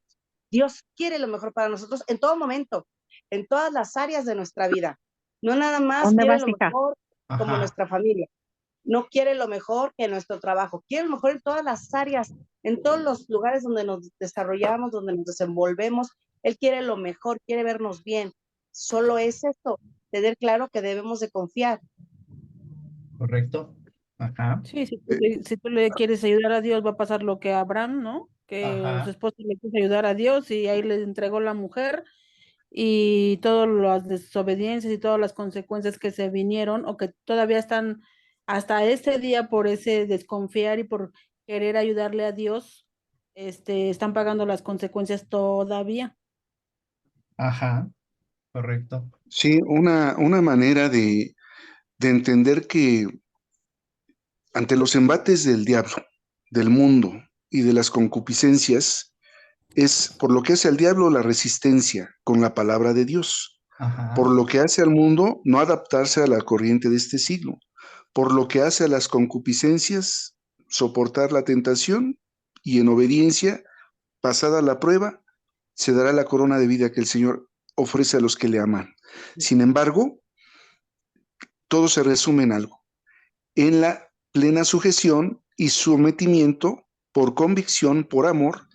Dios quiere lo mejor para nosotros en todo momento, en todas las áreas de nuestra vida. No nada más ¿Dónde quiere vas, lo hija? mejor como Ajá. nuestra familia, no quiere lo mejor que nuestro trabajo, quiere lo mejor en todas las áreas, en todos los lugares donde nos desarrollamos, donde nos desenvolvemos. Él quiere lo mejor, quiere vernos bien. Solo es esto, tener claro que debemos de confiar. ¿Correcto? Ajá. Sí, Eh, si tú le quieres ayudar a Dios, va a pasar lo que a Abraham, ¿no? Que su Ajá. esposo le quiso ayudar a Dios y ahí le entregó la mujer y todas las desobediencias y todas las consecuencias que se vinieron o que todavía están hasta este día por ese desconfiar y por querer ayudarle a Dios, están pagando las consecuencias todavía. Ajá. Correcto. Sí, una manera de entender que ante los embates del diablo, del mundo y de las concupiscencias, es por lo que hace al diablo la resistencia con la palabra de Dios, Ajá. por lo que hace al mundo no adaptarse a la corriente de este siglo, por lo que hace a las concupiscencias soportar la tentación y en obediencia, pasada la prueba, se dará la corona de vida que el Señor ofrece a los que le aman. Sin embargo, todo se resume en algo, en la plena sujeción y sometimiento por convicción, por amor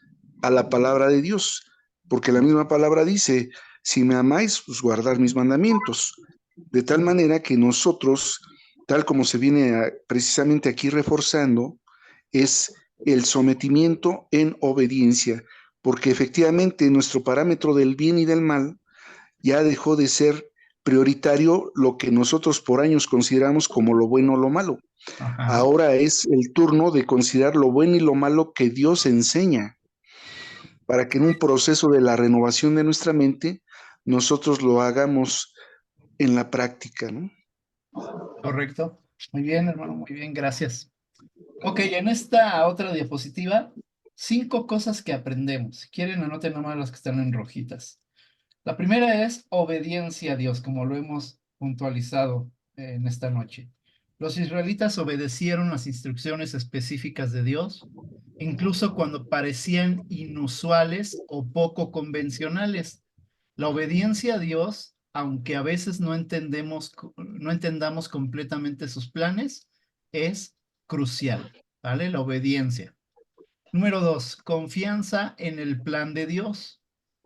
a la palabra de Dios, porque la misma palabra dice, si me amáis, pues guardad mis mandamientos, de tal manera que nosotros, tal como se viene precisamente aquí reforzando, es el sometimiento en obediencia, porque efectivamente nuestro parámetro del bien y del mal ya dejó de ser prioritario lo que nosotros por años consideramos como lo bueno o lo malo. Ajá. Ahora es el turno de considerar lo bueno y lo malo que Dios enseña, para que en un proceso de la renovación de nuestra mente nosotros lo hagamos en la práctica, ¿no? Correcto. Muy bien, hermano. Muy bien. Gracias. Ok, en esta otra diapositiva, 5 cosas que aprendemos. Si quieren, anoten nomás las que están en rojitas. La primera es obediencia a Dios, como lo hemos puntualizado en esta noche. Los israelitas obedecieron las instrucciones específicas de Dios, incluso cuando parecían inusuales o poco convencionales. La obediencia a Dios aunque a veces no entendamos completamente sus planes, es crucial, ¿vale? La obediencia. Número 2, confianza en el plan de Dios.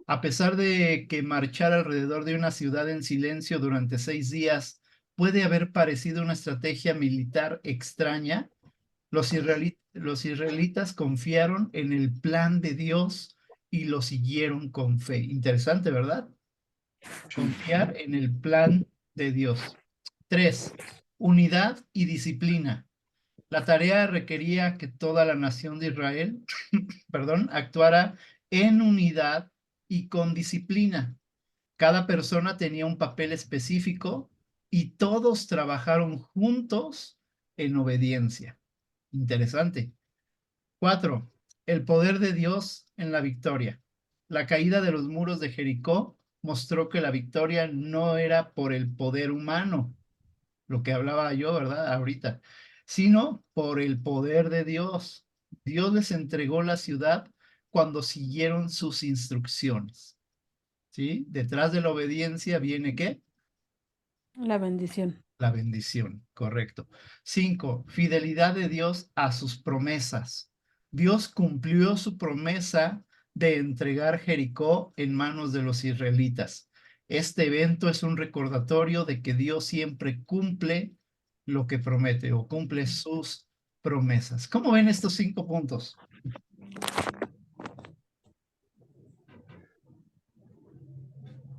A pesar de que marchar alrededor de una ciudad en silencio durante 6 días puede haber parecido una estrategia militar extraña, los israelitas confiaron en el plan de Dios y lo siguieron con fe. Interesante, ¿verdad? Confiar en el plan de Dios. 3, unidad y disciplina. La tarea requería que toda la nación de Israel, perdón, actuara en unidad y con disciplina. Cada persona tenía un papel específico y todos trabajaron juntos en obediencia. Interesante. 4, el poder de Dios en la victoria. La caída de los muros de Jericó mostró que la victoria no era por el poder humano, lo que hablaba yo, ¿verdad? Ahorita, sino por el poder de Dios. Dios les entregó la ciudad cuando siguieron sus instrucciones. ¿Sí? Detrás de la obediencia viene ¿qué? La bendición. La bendición, correcto. 5, fidelidad de Dios a sus promesas. Dios cumplió su promesa de entregar Jericó en manos de los israelitas. Este evento es un recordatorio de que Dios siempre cumple lo que promete o cumple sus promesas. ¿Cómo ven estos 5 puntos?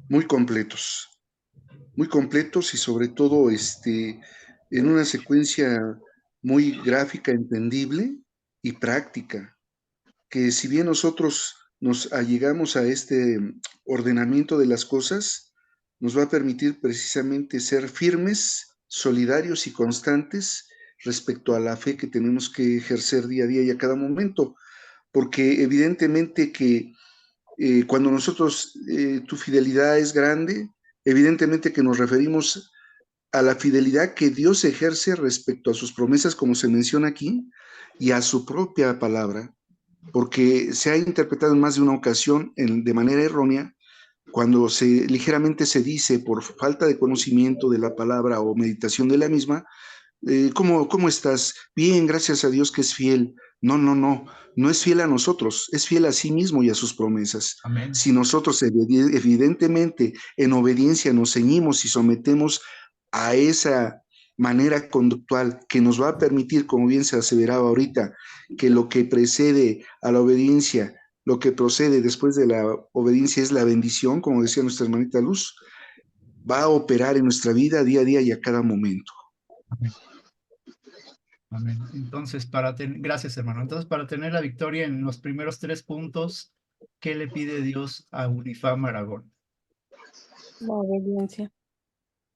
Muy completos y sobre todo en una secuencia muy gráfica, entendible y práctica, que si bien nosotros nos allegamos a este ordenamiento de las cosas, nos va a permitir precisamente ser firmes, solidarios y constantes respecto a la fe que tenemos que ejercer día a día y a cada momento, porque evidentemente que cuando nosotros, tu fidelidad es grande, evidentemente que nos referimos a la fidelidad que Dios ejerce respecto a sus promesas, como se menciona aquí, y a su propia palabra, porque se ha interpretado en más de una ocasión de manera errónea cuando ligeramente se dice por falta de conocimiento de la palabra o meditación de la misma, ¿cómo estás? Bien, gracias a Dios que es fiel. No, no, no, no es fiel a nosotros, es fiel a sí mismo y a sus promesas. Amén. Si nosotros evidentemente en obediencia nos ceñimos y sometemos a esa manera conductual que nos va a permitir, como bien se aseveraba ahorita, que lo que precede a la obediencia, lo que procede después de la obediencia es la bendición, como decía nuestra hermanita Luz, va a operar en nuestra vida día a día y a cada momento. Amén. Amén. Entonces, gracias, hermano. Entonces, para tener la victoria en los primeros 3 puntos, ¿qué le pide Dios a Unifam Aragón? La obediencia.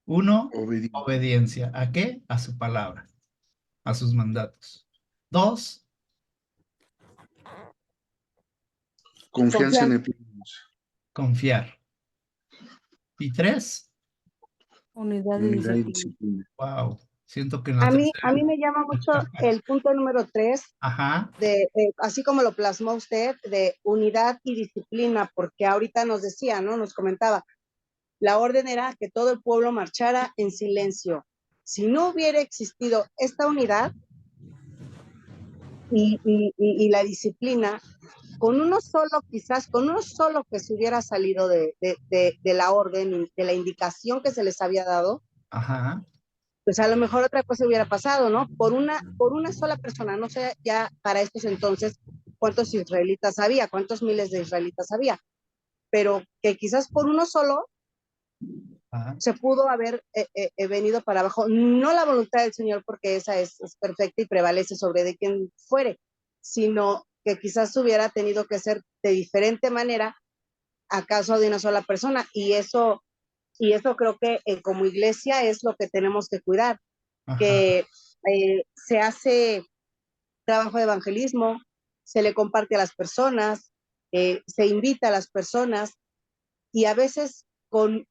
1, Obediencia. obediencia. ¿A qué? A su palabra, a sus mandatos. 2, Confianza en el plan. confiar. Y 3, Unidad y Unidad y disciplina. disciplina. wow, siento que en la A mí tercera. me llama mucho el punto número 3, Ajá, así como lo plasmó usted, de unidad y disciplina, porque ahorita nos decía, ¿no? Nos comentaba, la orden era que todo el pueblo marchara en silencio. Si no hubiera existido esta unidad y la disciplina, con uno solo, quizás, con uno solo que se hubiera salido de la orden, de la indicación que se les había dado, ajá, pues a lo mejor otra cosa hubiera pasado, ¿no? Por una sola persona, no sé ya para estos entonces cuántos israelitas había, cuántos miles de israelitas había, pero que quizás por uno solo ajá. se pudo haber venido para abajo, no la voluntad del Señor, porque esa es perfecta y prevalece sobre de quien fuere, sino que quizás hubiera tenido que ser de diferente manera a caso de una sola persona, y eso creo que como iglesia es lo que tenemos que cuidar, Ajá. que se hace trabajo de evangelismo, se le comparte a las personas, se invita a las personas, y a veces con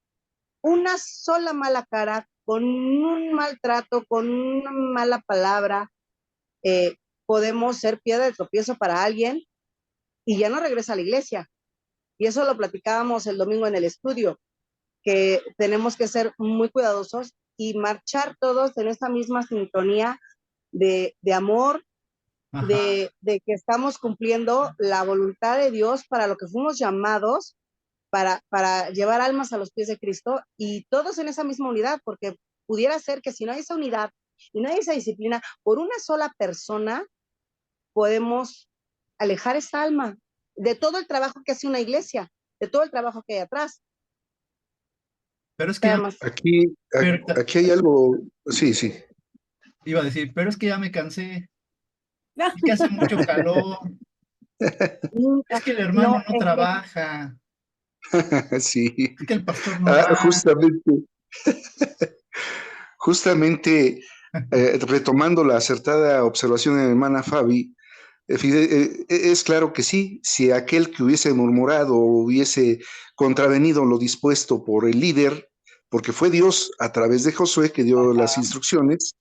una sola mala cara, con un maltrato, con una mala palabra, podemos ser piedra de tropiezo para alguien y ya no regresa a la iglesia. Y eso lo platicábamos el domingo en el estudio. que tenemos que ser muy cuidadosos y marchar todos en esa misma sintonía de amor, Ajá. de que estamos cumpliendo la voluntad de Dios para lo que fuimos llamados, para llevar almas a los pies de Cristo, y todos en esa misma unidad, porque pudiera ser que si no hay esa unidad y no hay esa disciplina, por una sola persona podemos alejar esa alma de todo el trabajo que hace una iglesia, de todo el trabajo que hay atrás. Pero es que Nada ya, más. Aquí, pero aquí hay algo, sí, sí. iba a decir, pero es que ya me cansé, es que hace mucho calor, es que el hermano No, no trabaja, Sí. es que el pastor no va. Justamente, retomando la acertada observación de mi hermana Fabi, es claro que sí, si aquel que hubiese murmurado o hubiese contravenido lo dispuesto por el líder, porque fue Dios a través de Josué que dio las instrucciones,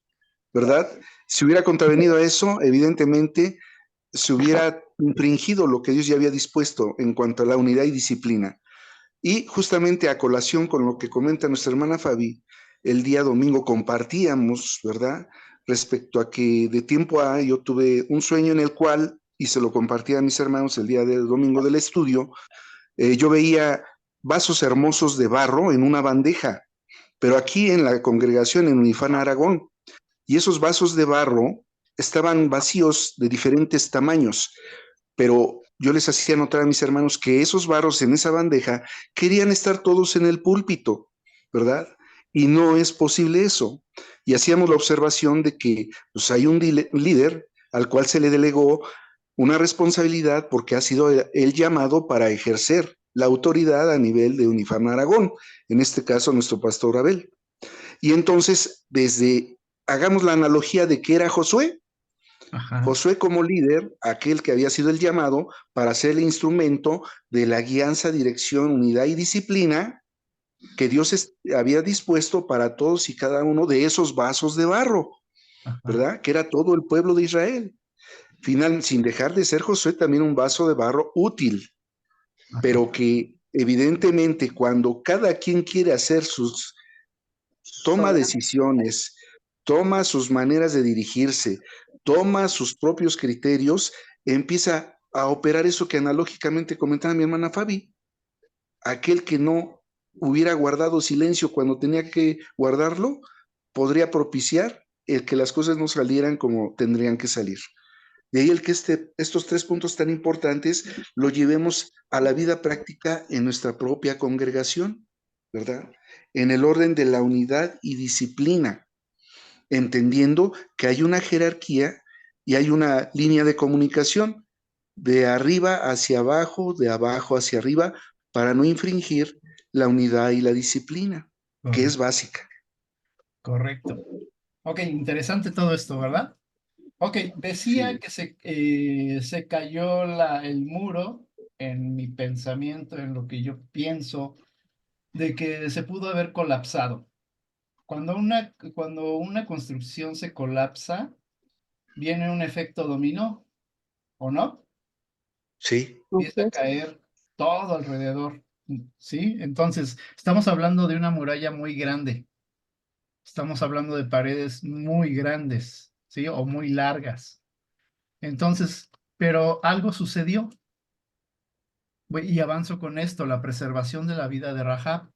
¿verdad? Si hubiera contravenido a eso, evidentemente se hubiera infringido lo que Dios ya había dispuesto en cuanto a la unidad y disciplina. Y justamente a colación con lo que comenta nuestra hermana Fabi, el día domingo compartíamos, ¿verdad? Respecto a que de tiempo a yo tuve un sueño en el cual, y se lo compartí a mis hermanos el día del domingo del estudio, yo veía vasos hermosos de barro en una bandeja, pero aquí en la congregación en Unifán, Aragón, y esos vasos de barro estaban vacíos de diferentes tamaños, pero yo les hacía notar a mis hermanos que esos varos en esa bandeja querían estar todos en el púlpito, ¿verdad? Y no es posible eso. Y hacíamos la observación de que pues, hay un líder al cual se le delegó una responsabilidad porque ha sido el llamado para ejercer la autoridad a nivel de Unifam Aragón, en este caso nuestro pastor Abel. Y entonces, hagamos la analogía de que era Josué. Ajá. Josué como líder, aquel que había sido el llamado para ser el instrumento de la guianza, dirección, unidad y disciplina que Dios había dispuesto para todos y cada uno de esos vasos de barro, Ajá. ¿verdad? Que era todo el pueblo de Israel. Sin dejar de ser Josué también un vaso de barro útil, Ajá. pero que evidentemente cuando cada quien quiere hacer toma decisiones, toma sus maneras de dirigirse, toma sus propios criterios, empieza a operar eso que analógicamente comentaba mi hermana Fabi. Aquel que no hubiera guardado silencio cuando tenía que guardarlo, podría propiciar el que las cosas no salieran como tendrían que salir. De ahí el que estos 3 puntos tan importantes lo llevemos a la vida práctica en nuestra propia congregación, ¿verdad? En el orden de la unidad y disciplina, entendiendo que hay una jerarquía y hay una línea de comunicación de arriba hacia abajo, de abajo hacia arriba, para no infringir la unidad y la disciplina, que es básica. Correcto. Ok, interesante todo esto, ¿verdad? Ok, decía Sí. que se cayó el muro en mi pensamiento, en lo que yo pienso, de que se pudo haber colapsado. Cuando una construcción se colapsa, viene un efecto dominó, ¿o no? Sí. Empieza a caer todo alrededor, ¿sí? Entonces, estamos hablando de una muralla muy grande. Estamos hablando de paredes muy grandes, ¿sí? O muy largas. Entonces, pero algo sucedió. Y avanzo con esto, la preservación de la vida de Rahab,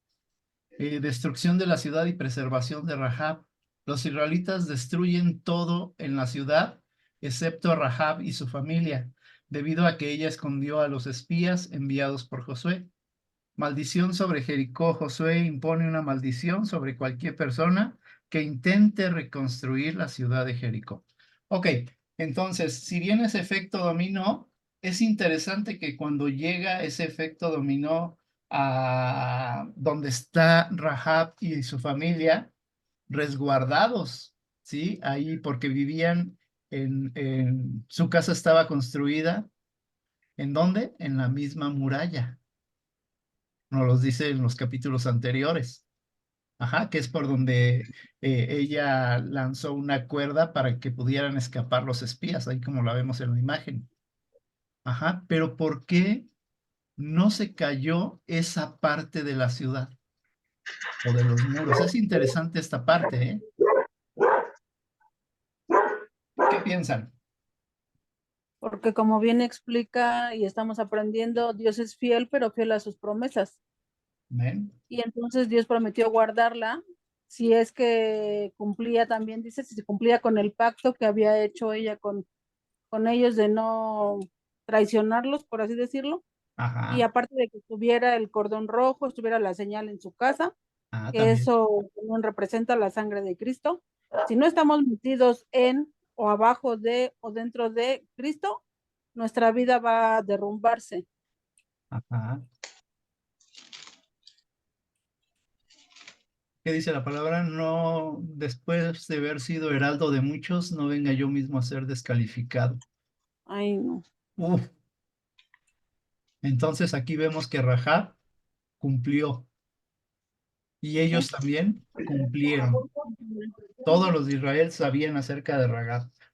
destrucción de la ciudad y preservación de Rahab. Los israelitas destruyen todo en la ciudad, excepto a Rahab y su familia, debido a que ella escondió a los espías enviados por Josué. Maldición sobre Jericó. Josué impone una maldición sobre cualquier persona que intente reconstruir la ciudad de Jericó. Ok, entonces, si bien ese efecto dominó, es interesante que cuando llega ese efecto dominó a donde está Rahab y su familia, resguardados, ¿sí? Ahí porque vivían su casa estaba construida, ¿en dónde? En la misma muralla. Nos los dice en los capítulos anteriores. Ajá, que es por donde ella lanzó una cuerda para que pudieran escapar los espías, ahí como la vemos en la imagen. Ajá, pero ¿por qué no se cayó esa parte de la ciudad? o de los muros. Es interesante esta parte, ¿eh? ¿Qué piensan? Porque como bien explica y estamos aprendiendo, Dios es fiel, pero fiel a sus promesas. ¿Ven? Y entonces Dios prometió guardarla si es que cumplía también, dice, si se cumplía con el pacto que había hecho ella con ellos de no traicionarlos, por así decirlo. Y Ajá. aparte de que estuviera el cordón rojo, estuviera la señal en su casa, Ah, que también. eso también representa la sangre de Cristo. Si no estamos metidos en o abajo de o dentro de Cristo, nuestra vida va a derrumbarse. Ajá. ¿Qué dice la palabra? No, después de haber sido heraldo de muchos, no venga yo mismo a ser descalificado. Ay, no. Uf. Entonces aquí vemos que Rahab cumplió y ellos también cumplieron. Todos los de Israel sabían acerca de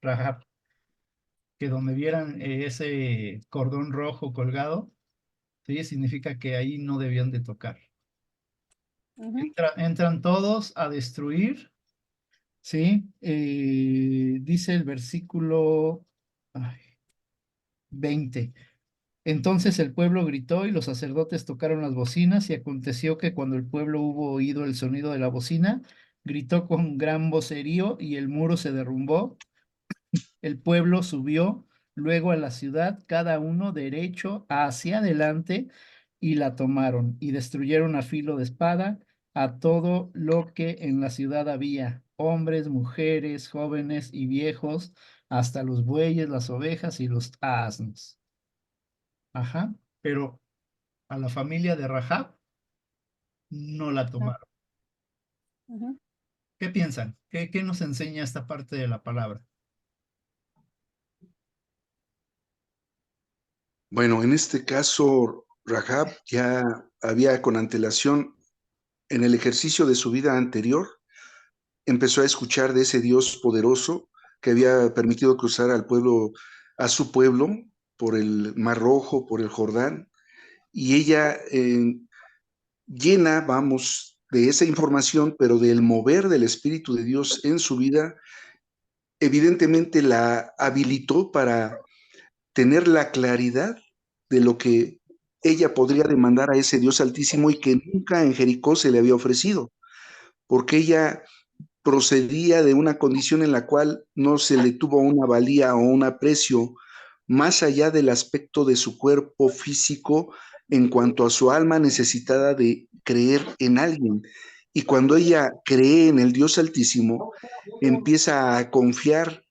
Rahab, que donde vieran ese cordón rojo colgado, ¿sí? Significa que ahí no debían de tocar. Ujú. Entran todos a destruir, ¿sí? Dice el versículo ay, 20. Entonces el pueblo gritó y los sacerdotes tocaron las bocinas y aconteció que cuando el pueblo hubo oído el sonido de la bocina, gritó con gran vocerío y el muro se derrumbó. El pueblo subió luego a la ciudad, cada uno derecho hacia adelante, y la tomaron y destruyeron a filo de espada a todo lo que en la ciudad había, hombres, mujeres, jóvenes y viejos, hasta los bueyes, las ovejas y los asnos. Ajá, pero a la familia de Rahab no la No. tomaron. Ujú. ¿Qué piensan? ¿Qué nos enseña esta parte de la palabra? Bueno, en este caso, Rahab ya había con antelación, en el ejercicio de su vida anterior, empezó a escuchar de ese Dios poderoso que había permitido cruzar al pueblo, a su pueblo, por el Mar Rojo, por el Jordán, y ella llena, vamos, de esa información, pero del mover del Espíritu de Dios en su vida, evidentemente la habilitó para tener la claridad de lo que ella podría demandar a ese Dios altísimo y que nunca en Jericó se le había ofrecido, porque ella procedía de una condición en la cual no se le tuvo una valía o un aprecio más allá del aspecto de su cuerpo físico en cuanto a su alma necesitada de creer en alguien. Y cuando ella cree en el Dios Altísimo, empieza a confiar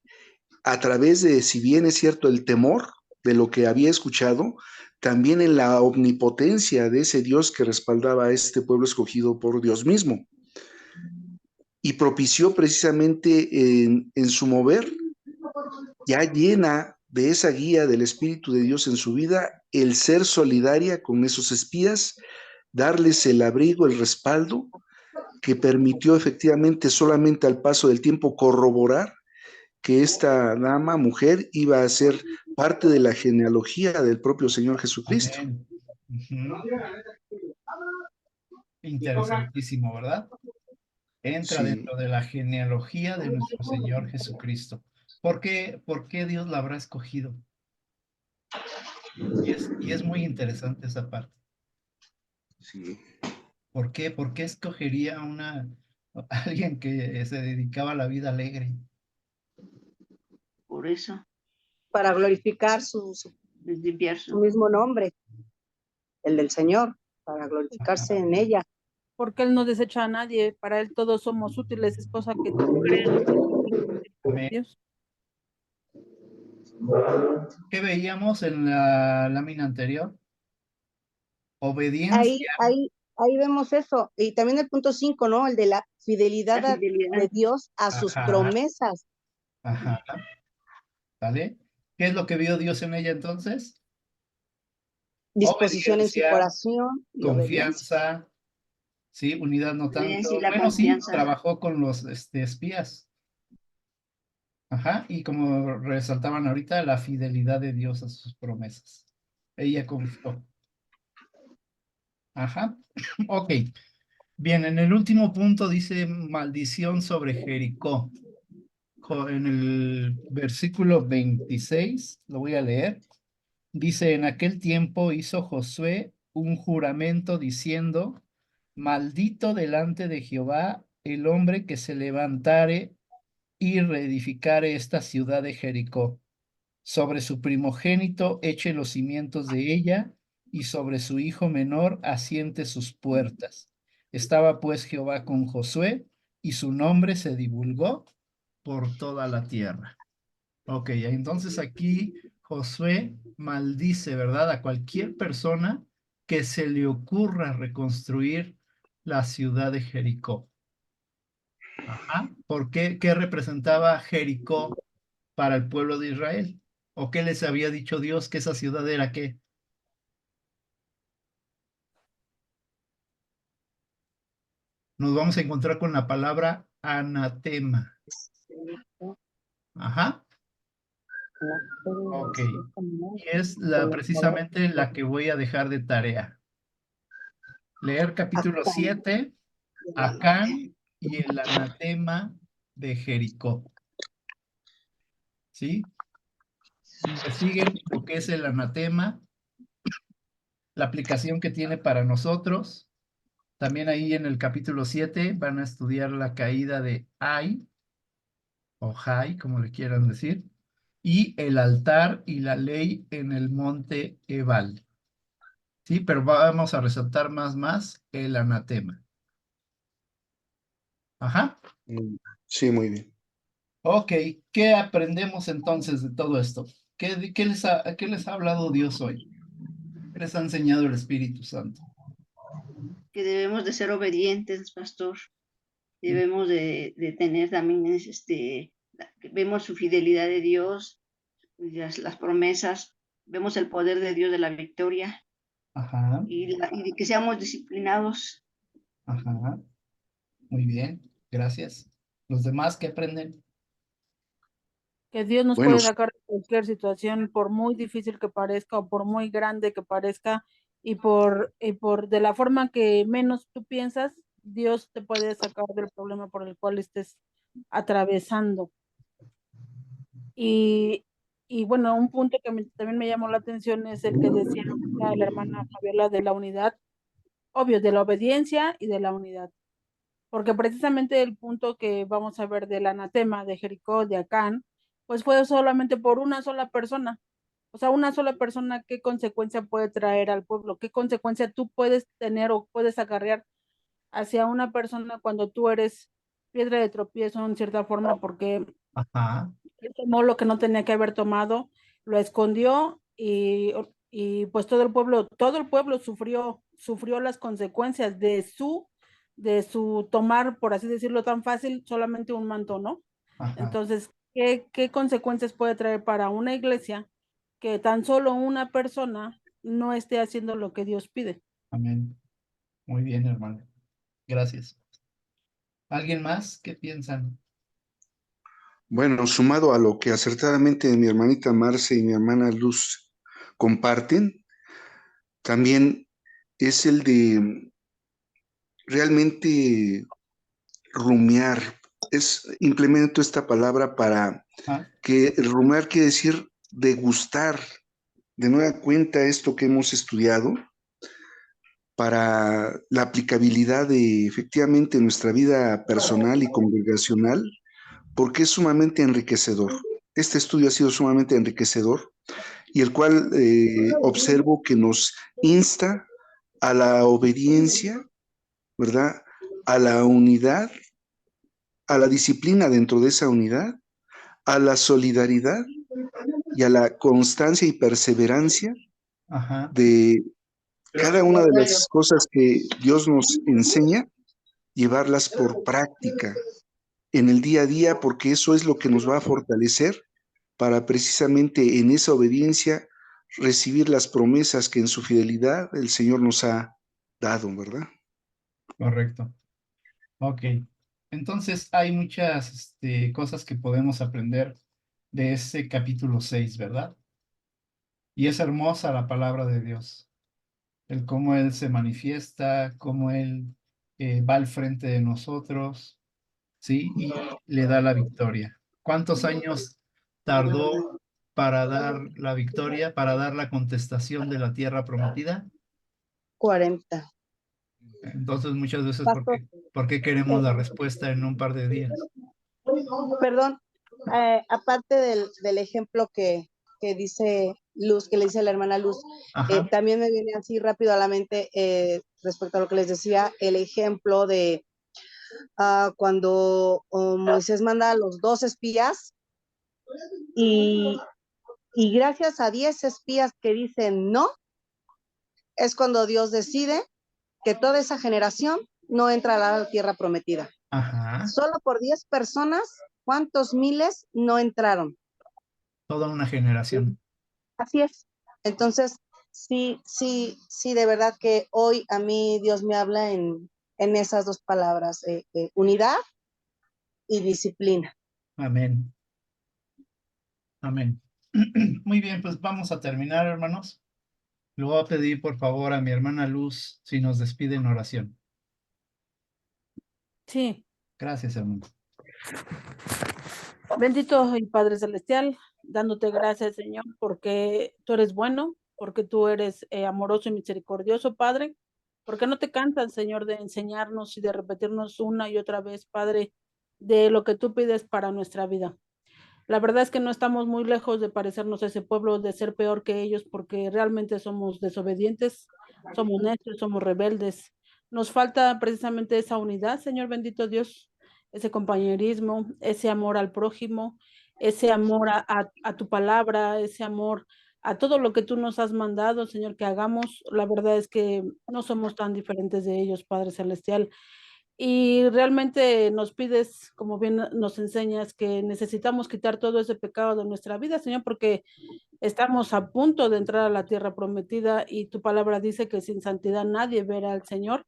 a través de, si bien es cierto, el temor de lo que había escuchado, también en la omnipotencia de ese Dios que respaldaba a este pueblo escogido por Dios mismo. Y propició precisamente en su mover, ya llena de esa guía del Espíritu de Dios en su vida, el ser solidaria con esos espías, darles el abrigo, el respaldo, que permitió efectivamente solamente al paso del tiempo corroborar que esta dama, mujer, iba a ser parte de la genealogía del propio Señor Jesucristo. Amén. Ujú. Interesantísimo, ¿verdad? Entra Sí. dentro de la genealogía de nuestro Señor Jesucristo. Por qué Dios la habrá escogido? Y es muy interesante esa parte. Sí. ¿Por qué? ¿Por qué escogería a alguien que se dedicaba a la vida alegre? Por eso, Para glorificar su limpiar mismo nombre, el del Señor, para glorificarse en ella. Porque Él no desecha a nadie, para Él todos somos útiles, esposa que tú creas en Amén. Dios. ¿Qué veíamos en la lámina anterior? Ahí, Obediencia. ahí, ahí vemos eso. Y también el punto 5, ¿no? El de la la fidelidad de fidelidad. Dios a sus Ajá, promesas. ajá, ¿vale? ¿Qué es lo que vio Dios en ella entonces? Disposición en su Obediencia, corazón y obediencia. confianza, ¿sí? Unidad no Sí, tanto. la Bueno, sí, confianza. trabajó con los espías. Ajá, y como resaltaban ahorita, la fidelidad de Dios a sus promesas. Ella confió. Ajá, ok. Bien, en el último punto dice maldición sobre Jericó. En el versículo 26, lo voy a leer. Dice, en aquel tiempo hizo Josué un juramento diciendo, maldito delante de Jehová el hombre que se levantare y reedificare esta ciudad de Jericó. Sobre su primogénito eche los cimientos de ella, y sobre su hijo menor asiente sus puertas. Estaba pues Jehová con Josué, y su nombre se divulgó por toda la tierra. Ok, entonces aquí Josué maldice, ¿verdad? A cualquier persona que se le ocurra reconstruir la ciudad de Jericó. Ajá. ¿Por qué? ¿Qué representaba Jericó para el pueblo de Israel? ¿O qué les había dicho Dios que esa ciudad era qué? Nos vamos a encontrar con la palabra anatema. Ajá. Ok. Y es precisamente la que voy a dejar de tarea. Leer capítulo 7, Acán y el anatema de Jericó. ¿Sí? Investiguen lo que es el anatema, la aplicación que tiene para nosotros. También ahí en el capítulo 7 van a estudiar la caída de Ai, o Jai, como le quieran decir, y el altar y la ley en el monte Ebal. Sí, pero vamos a resaltar más el anatema. Ajá. Sí, muy bien. Ok, ¿qué aprendemos entonces de todo esto? ¿Qué les ha hablado Dios hoy? ¿Qué les ha enseñado el Espíritu Santo? Que debemos de ser obedientes, pastor. Debemos de tener también, vemos su fidelidad de Dios, las promesas, vemos el poder de Dios de la victoria Ajá, y de que seamos disciplinados. ajá, muy bien, gracias. ¿Los demás qué aprenden? Que Dios nos Bueno, puede sacar de cualquier situación, por muy difícil que parezca o por muy grande que parezca, y por de la forma que menos tú piensas, Dios te puede sacar del problema por el cual estés atravesando. Y, y bueno, un punto que también me llamó la atención es el que decía la hermana Fabiola de la unidad, obvio, de la obediencia y de la unidad. Porque precisamente el punto que vamos a ver del anatema de Jericó, de Acán, pues fue solamente por una sola persona. O sea, una sola persona, ¿qué consecuencia puede traer al pueblo? ¿Qué consecuencia tú puedes tener o puedes acarrear hacia una persona cuando tú eres piedra de tropiezo en cierta forma? Porque Ajá, él tomó lo que no tenía que haber tomado, lo escondió y pues todo el pueblo sufrió las consecuencias de su tomar, por así decirlo, tan fácil, solamente un manto, ¿no? ajá, Entonces, ¿qué consecuencias puede traer para una iglesia que tan solo una persona no esté haciendo lo que Dios pide? amén. Muy bien, hermano. Gracias. ¿Alguien más? ¿Qué piensan? bueno, sumado a lo que acertadamente mi hermanita Marce y mi hermana Luz comparten, también es el de realmente rumiar. Implemento esta palabra para Ah, que el rumiar quiere decir degustar de nueva cuenta esto que hemos estudiado para la aplicabilidad de efectivamente nuestra vida personal y congregacional, porque es sumamente enriquecedor. Este estudio ha sido sumamente enriquecedor y el cual observo que nos insta a la obediencia, ¿verdad? A la unidad, a la disciplina dentro de esa unidad, a la solidaridad y a la constancia y perseverancia ajá, de cada una de las cosas que Dios nos enseña, llevarlas por práctica en el día a día, porque eso es lo que nos va a fortalecer para precisamente en esa obediencia recibir las promesas que en su fidelidad el Señor nos ha dado, ¿verdad? correcto. Ok. Entonces hay muchas cosas que podemos aprender de ese capítulo 6, ¿verdad? Y es hermosa la palabra de Dios. El cómo Él se manifiesta, cómo Él va al frente de nosotros, ¿sí? Y le da la victoria. ¿Cuántos años tardó para dar la victoria, para dar la contestación de la tierra prometida? 40. Entonces, muchas veces, Pastor, ¿por qué queremos la respuesta en un par de días? perdón, aparte del ejemplo que dice Luz, que le dice la hermana Luz, Ajá, también me viene así rápido a la mente respecto a lo que les decía, el ejemplo de cuando Moisés manda a los 2 espías y gracias a 10 espías que dicen no, es cuando Dios decide que toda esa generación no entra a la tierra prometida. ajá, Solo por 10 personas, ¿cuántos miles no entraron? toda una generación. Así es. Entonces, sí, de verdad que hoy a mí Dios me habla en esas dos palabras, unidad y disciplina. Amén. Amén. Muy bien, pues vamos a terminar, hermanos. Le voy a pedir, por favor, a mi hermana Luz si nos despide en oración. Sí. Gracias, hermano. Bendito y Padre Celestial, dándote gracias, Señor, porque tú eres bueno, porque tú eres amoroso y misericordioso, Padre, porque no te cansas, Señor, de enseñarnos y de repetirnos una y otra vez, Padre, de lo que tú pides para nuestra vida. La verdad es que no estamos muy lejos de parecernos a ese pueblo, de ser peor que ellos, porque realmente somos desobedientes, somos necios, somos rebeldes. Nos falta precisamente esa unidad, Señor bendito Dios, ese compañerismo, ese amor al prójimo, ese amor a tu palabra, ese amor a todo lo que tú nos has mandado, Señor, que hagamos. La verdad es que no somos tan diferentes de ellos, Padre Celestial. Y realmente nos pides, como bien nos enseñas, que necesitamos quitar todo ese pecado de nuestra vida, Señor, porque estamos a punto de entrar a la tierra prometida y tu palabra dice que sin santidad nadie verá al Señor.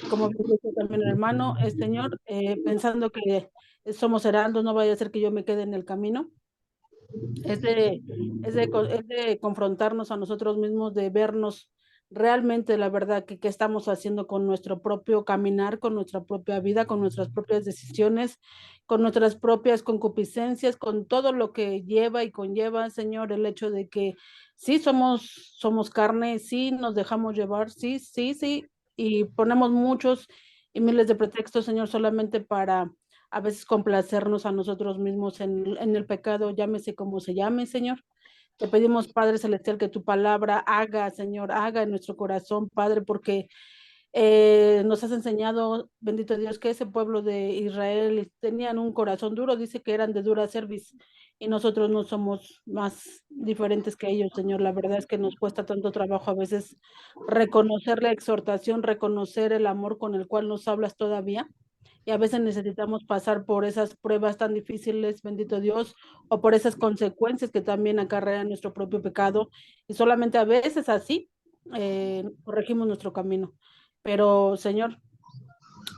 Como bien dice también el hermano, Señor, pensando que somos heraldos, no vaya a ser que yo me quede en el camino. Es de confrontarnos a nosotros mismos, de vernos realmente la verdad que qué estamos haciendo con nuestro propio caminar, con nuestra propia vida, con nuestras propias decisiones, con nuestras propias concupiscencias, con todo lo que lleva y conlleva, Señor, el hecho de que sí somos carne, sí nos dejamos llevar, sí, y ponemos muchos y miles de pretextos, Señor, solamente para a veces complacernos a nosotros mismos en el pecado, llámese como se llame, Señor. Te pedimos, Padre Celestial, que tu palabra haga, Señor, haga en nuestro corazón, Padre, porque nos has enseñado, bendito Dios, que ese pueblo de Israel tenían un corazón duro, dice que eran de dura cerviz, y nosotros no somos más diferentes que ellos, Señor. La verdad es que nos cuesta tanto trabajo a veces reconocer la exhortación, reconocer el amor con el cual nos hablas todavía y a veces necesitamos pasar por esas pruebas tan difíciles, bendito Dios, o por esas consecuencias que también acarrea nuestro propio pecado, y solamente a veces así corregimos nuestro camino. Pero, Señor,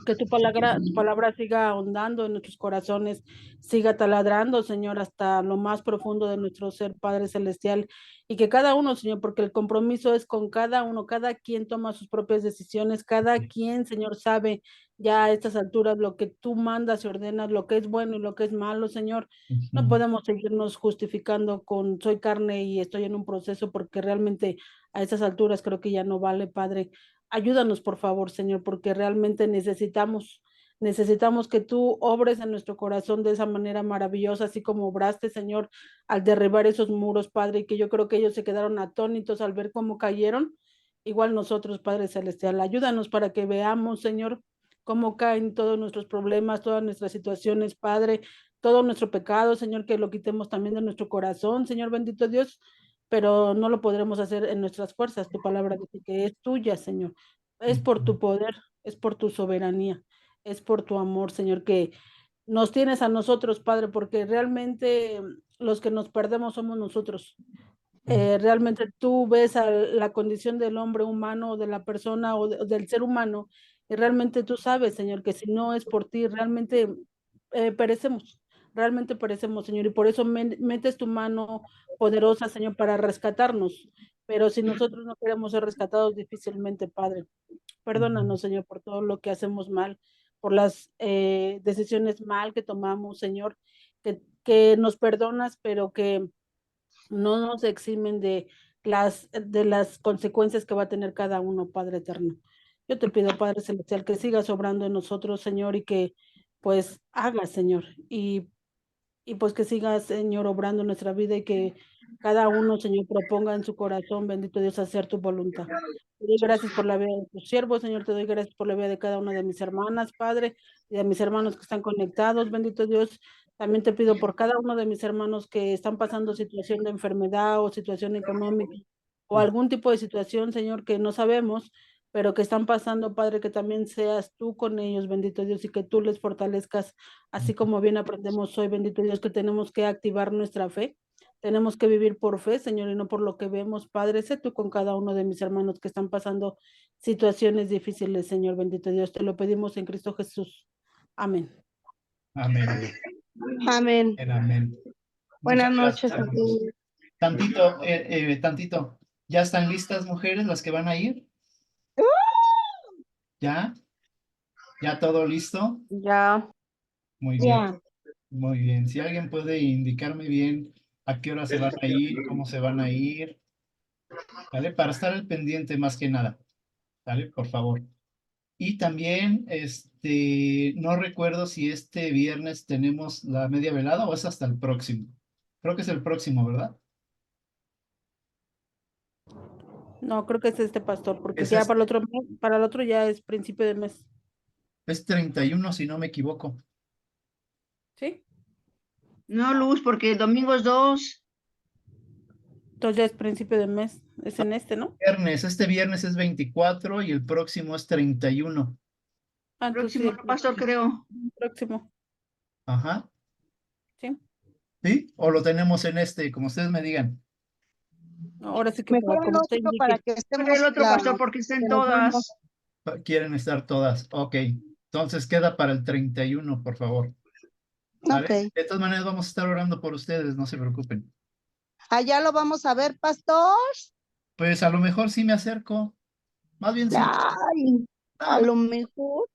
que tu palabra siga ahondando en nuestros corazones, siga taladrando, Señor, hasta lo más profundo de nuestro ser, Padre Celestial, y que cada uno, Señor, porque el compromiso es con cada uno, cada quien toma sus propias decisiones, cada quien, Señor, sabe ya a estas alturas lo que tú mandas y ordenas, lo que es bueno y lo que es malo, Señor. No podemos seguirnos justificando con soy carne y estoy en un proceso porque realmente a estas alturas creo que ya no vale, Padre. Ayúdanos, por favor, Señor, porque realmente necesitamos que tú obres en nuestro corazón de esa manera maravillosa, así como obraste, Señor, al derribar esos muros, Padre, y que yo creo que ellos se quedaron atónitos al ver cómo cayeron. Igual nosotros, Padre Celestial, ayúdanos para que veamos, Señor, cómo caen todos nuestros problemas, todas nuestras situaciones, Padre, todo nuestro pecado, Señor, que lo quitemos también de nuestro corazón, Señor bendito Dios, pero no lo podremos hacer en nuestras fuerzas. Tu palabra dice que es tuya, Señor. Es por tu poder, es por tu soberanía, es por tu amor, Señor, que nos tienes a nosotros, Padre, porque realmente los que nos perdemos somos nosotros. Realmente tú ves a la condición del hombre humano, de la persona o del ser humano, y realmente tú sabes, Señor, que si no es por ti, perecemos, realmente perecemos, Señor, y por eso metes tu mano poderosa, Señor, para rescatarnos. Pero si nosotros no queremos ser rescatados, difícilmente, Padre. Perdónanos, Señor, por todo lo que hacemos mal, por las decisiones mal que tomamos, Señor, que nos perdonas, pero que no nos eximen de las consecuencias que va a tener cada uno, Padre eterno. Yo te pido, Padre celestial, que sigas obrando en nosotros, Señor, y que pues hagas, Señor, y pues que sigas, Señor, obrando en nuestra vida y que cada uno, Señor, proponga en su corazón, bendito Dios, hacer tu voluntad. Te doy gracias por la vida de tus siervos, Señor, te doy gracias por la vida de cada una de mis hermanas, Padre, y de mis hermanos que están conectados, bendito Dios. También te pido por cada uno de mis hermanos que están pasando situación de enfermedad o situación económica o algún tipo de situación, Señor, que no sabemos, pero que están pasando, Padre, que también seas tú con ellos, bendito Dios, y que tú les fortalezcas, así como bien aprendemos hoy, bendito Dios, que tenemos que activar nuestra fe. Tenemos que vivir por fe, Señor, y no por lo que vemos. Padre, sé tú con cada uno de mis hermanos que están pasando situaciones difíciles, Señor, bendito Dios. Te lo pedimos en Cristo Jesús. Amén. Amén. Amén. Amén. Buenas Muchas noches gracias, a hermanos. todos. Tantito. ¿Ya están listas, mujeres, las que van a ir? ¿Ya? ¿Ya todo listo? Ya. Muy bien. Muy bien. Si alguien puede indicarme bien a qué hora se van a ir, cómo se van a ir, ¿vale? Para estar al pendiente más que nada, ¿vale? Por favor. Y también, no recuerdo si este viernes tenemos la media velada o es hasta el próximo. Creo que es el próximo, ¿verdad? No, creo que es este pastor, porque Es ya para el otro mes, para el otro ya es principio de mes. Es 31, si no me equivoco. ¿Sí? No, Luz, porque el domingo es 2. Entonces ya es principio de mes. Es en este, ¿no? Este viernes es 24 y el próximo es 31. Ah, entonces sí, Próximo, no, pastor, creo. el próximo. Ajá. Sí. ¿Sí? O lo tenemos en como ustedes me digan. Ahora sí que Mejor el como usted otro para indique. que Pero estemos el otro pastor, porque que estén nos vemos. todas. Quieren estar todas. Ok. Entonces queda para el 31, por favor. ¿Vale? Ok. De todas maneras, vamos a estar orando por ustedes, no se preocupen. Allá lo vamos a ver, pastor. Pues a lo mejor sí me acerco. Más bien sí. Ay, a Ah, lo mejor.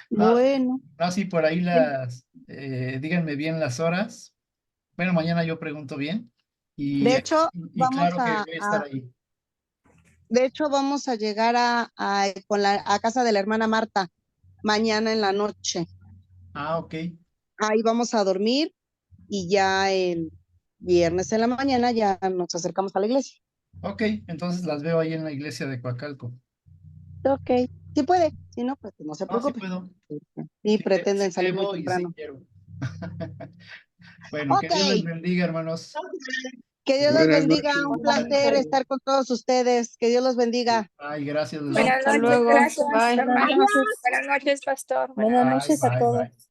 no, Bueno. no, sí, por ahí díganme bien las horas. Bueno, mañana yo pregunto bien. De hecho, Y claro que voy a estar ahí. de hecho, vamos a llegar a casa de la hermana Marta mañana en la noche. Ah, ok. Ahí vamos a dormir y ya el viernes en la mañana ya nos acercamos a la iglesia. Ok, entonces las veo ahí en la iglesia de Coacalco. Ok, sí puede, si no, pues no se No, sí preocupe. puedo. Sí, Sí, pretenden sí salir muy debo y sí temprano. quiero. Bueno, que Ok, Dios les bendiga, hermanos. que Dios los Buenas bendiga, noches. un placer estar con todos ustedes, que Dios los bendiga. Ay, gracias. Buenas Hasta noches, luego. gracias, Bye. hermanos. Buenas noches, pastor. Buenas Bye, noches a bye, todos. bye.